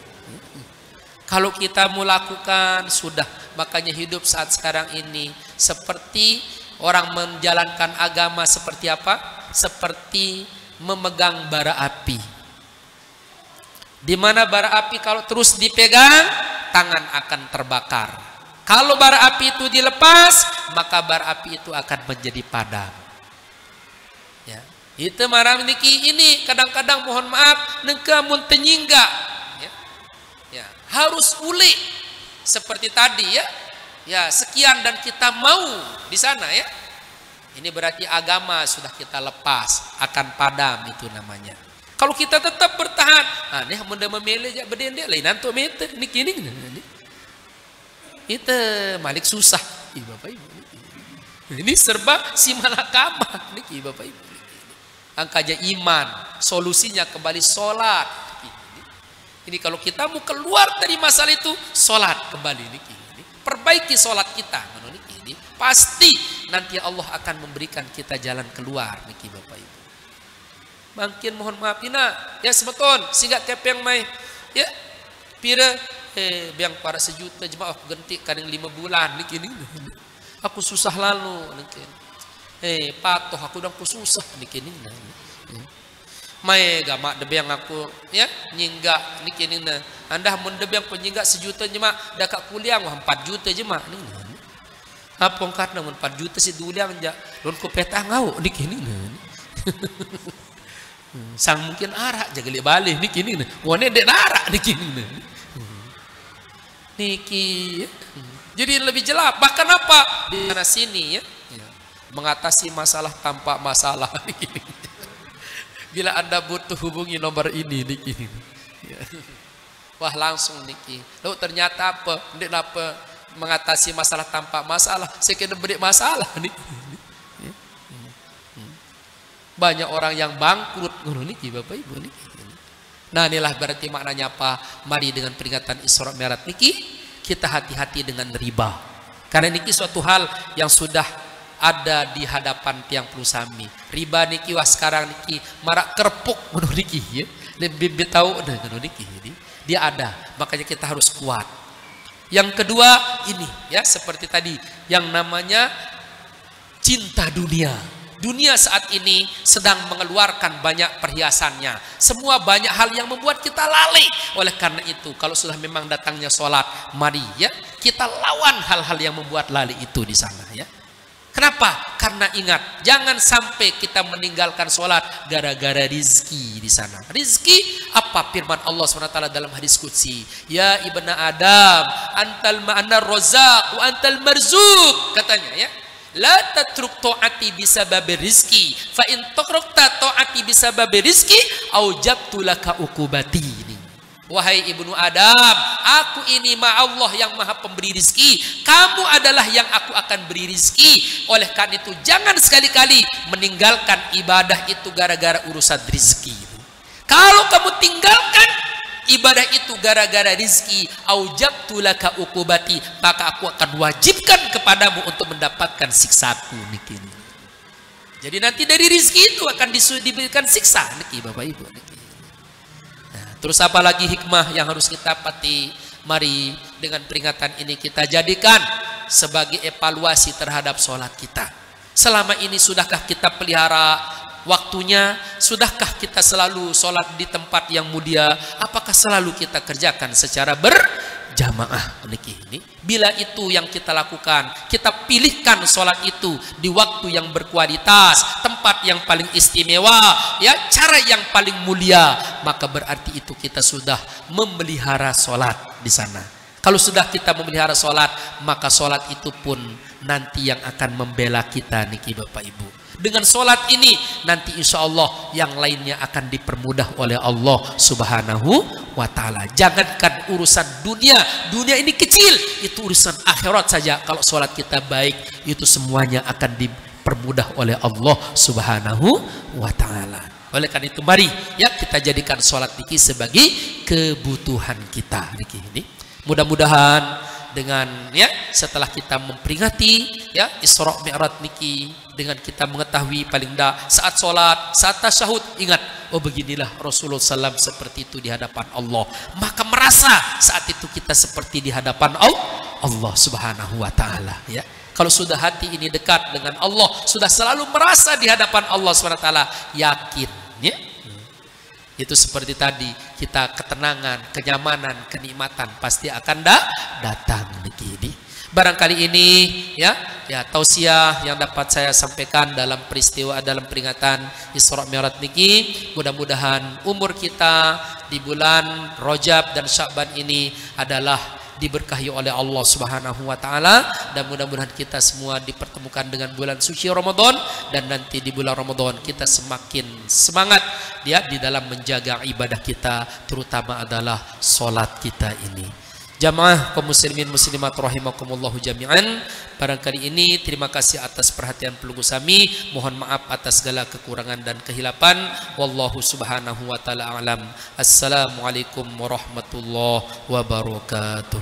Kalau kita mau lakukan sudah, makanya hidup saat sekarang ini seperti orang menjalankan agama seperti apa? Seperti memegang bara api. Di mana bara api kalau terus dipegang tangan akan terbakar. Kalau bara api itu dilepas maka bara api itu akan menjadi padam. Ya, itu marah niki ini kadang-kadang mohon maaf nengkamun tenyingga. Ya, harus ulik seperti tadi ya. Ya, sekian dan kita mau di sana ya. Ini berarti agama sudah kita lepas, akan padam itu namanya. Kalau kita tetap bertahan, aneh menda memilih jak berdendek lain nanti meter niki ini. Itu malik susah, Bapak Ibu. Ini serba si malakama niki Bapak Ibu. Angkanya iman, solusinya kembali sholat. Ini kalau kita mau keluar dari masalah itu, sholat kembali niki. Perbaiki sholat kita, niki. Pasti nanti Allah akan memberikan kita jalan keluar niki Bapak Ibu. Makin mohon maaf ina, ya sebeton, sehingga kepeng mai, ya pira, biang para sejuta jemaah aku ganti kadang 5 bulan niki. Aku susah lalu niki. Patuh aku dan aku susah niki. Mai gamak debiang aku ya nyingga niki nina anda mun debiang penyingga 1 juta jema dah kak kuliah 4 juta jema nih Apa karena 4 juta si dulia menjak lon ko petah ngau dik ini sang mungkin arak jaga li balik dik ini wone dek arak dik ini niki jadi lebih jelas. Bahkan apa di sana sini ya, mengatasi masalah tanpa masalah niki. Bila Anda butuh hubungi nomor ini niki ya. Wah langsung niki lalu ternyata apa ndik apa mengatasi masalah tanpa masalah sekena beri masalah niki. Banyak orang yang bangkrut ngono niki Bapak Ibu niki. Nah inilah berarti maknanya apa? Mari dengan peringatan Isra Mi'raj niki kita hati-hati dengan riba. Karena niki suatu hal yang sudah ada di hadapan tiang pelusami. Riba niki wah sekarang niki marak kerpuk ngono niki ya. Lebih tahu ngono niki. Jadi dia ada, makanya kita harus kuat. Yang kedua ini ya seperti tadi yang namanya cinta dunia. Dunia saat ini sedang mengeluarkan banyak perhiasannya. Semua banyak hal yang membuat kita lalai. Oleh karena itu, kalau sudah memang datangnya sholat, mari ya kita lawan hal-hal yang membuat lalai itu di sana ya. Kenapa? Karena ingat, jangan sampai kita meninggalkan sholat gara-gara rizki di sana. Rizki apa? Firman Allah SWT dalam hadis qudsi, ya ibna Adam, antal ma'anar rozak wa antal marzuk, katanya ya. La tatruk ta'ati bisababi rizki fa in tatrukta ta'ati bisababi rizki aujabtu laka ukubati. Wahai ibnu Adam, aku ini Allah yang maha pemberi rizki, kamu adalah yang aku akan beri rizki. Oleh karena itu jangan sekali-kali meninggalkan ibadah itu gara-gara urusan rizki. Kalau kamu tinggalkan ibadah itu gara-gara rizki, aujabtu laka ukubati, maka aku akan wajibkan kepadamu untuk mendapatkan siksaku niki. Jadi nanti dari rizki itu akan diberikan siksa niki Bapak Ibu niki. Nah, terus apa lagi hikmah yang harus kita pati? Mari dengan peringatan ini kita jadikan sebagai evaluasi terhadap sholat kita. Selama ini sudahkah kita pelihara waktunya? Sudahkah kita selalu sholat di tempat yang mulia? Apakah selalu kita kerjakan secara berjamaah? Ini bila itu yang kita lakukan, kita pilihkan sholat itu di waktu yang berkualitas, tempat yang paling istimewa, ya cara yang paling mulia, maka berarti itu kita sudah memelihara sholat di sana. Kalau sudah kita memelihara sholat, maka sholat itu pun nanti yang akan membela kita niki Bapak Ibu. Dengan sholat ini nanti insya Allah yang lainnya akan dipermudah oleh Allah Subhanahu wa ta'ala. Jangankan urusan dunia, dunia ini kecil, itu urusan akhirat saja. Kalau sholat kita baik, itu semuanya akan dipermudah oleh Allah Subhanahu wa ta'ala. Oleh karena itu mari ya kita jadikan sholat niki sebagai kebutuhan kita niki ini. Mudah-mudahan dengan ya setelah kita memperingati ya Isra Mi'raj niki, dengan kita mengetahui paling tidak saat sholat, saat tasyahud, ingat, oh beginilah Rasulullah SAW seperti itu di hadapan Allah, maka merasa saat itu kita seperti di hadapan Allah Subhanahu wa ta'ala ya. Kalau sudah hati ini dekat dengan Allah, sudah selalu merasa di hadapan Allah Subhanahu wa ta'ala, yakin ya. Itu seperti tadi, kita ketenangan, kenyamanan, kenikmatan pasti akan datang niki. Barangkali ini ya tausiah yang dapat saya sampaikan dalam peristiwa, dalam peringatan Isra Mi'raj niki. Mudah-mudahan umur kita di bulan Rajab dan Sya'ban ini adalah diberkahi oleh Allah Subhanahu wa ta'ala, dan mudah-mudahan kita semua dipertemukan dengan bulan suci Ramadan, dan nanti di bulan Ramadan kita semakin semangat dia di dalam menjaga ibadah kita, terutama adalah sholat kita ini. Jamaah kaum muslimin muslimat rahimakumullahu jami'an, barangkali ini terima kasih atas perhatian pelunggu sami, mohon maaf atas segala kekurangan dan kehilapan. Wallahu subhanahu wa ta'ala a'lam. Assalamualaikum warahmatullahi wabarakatuh.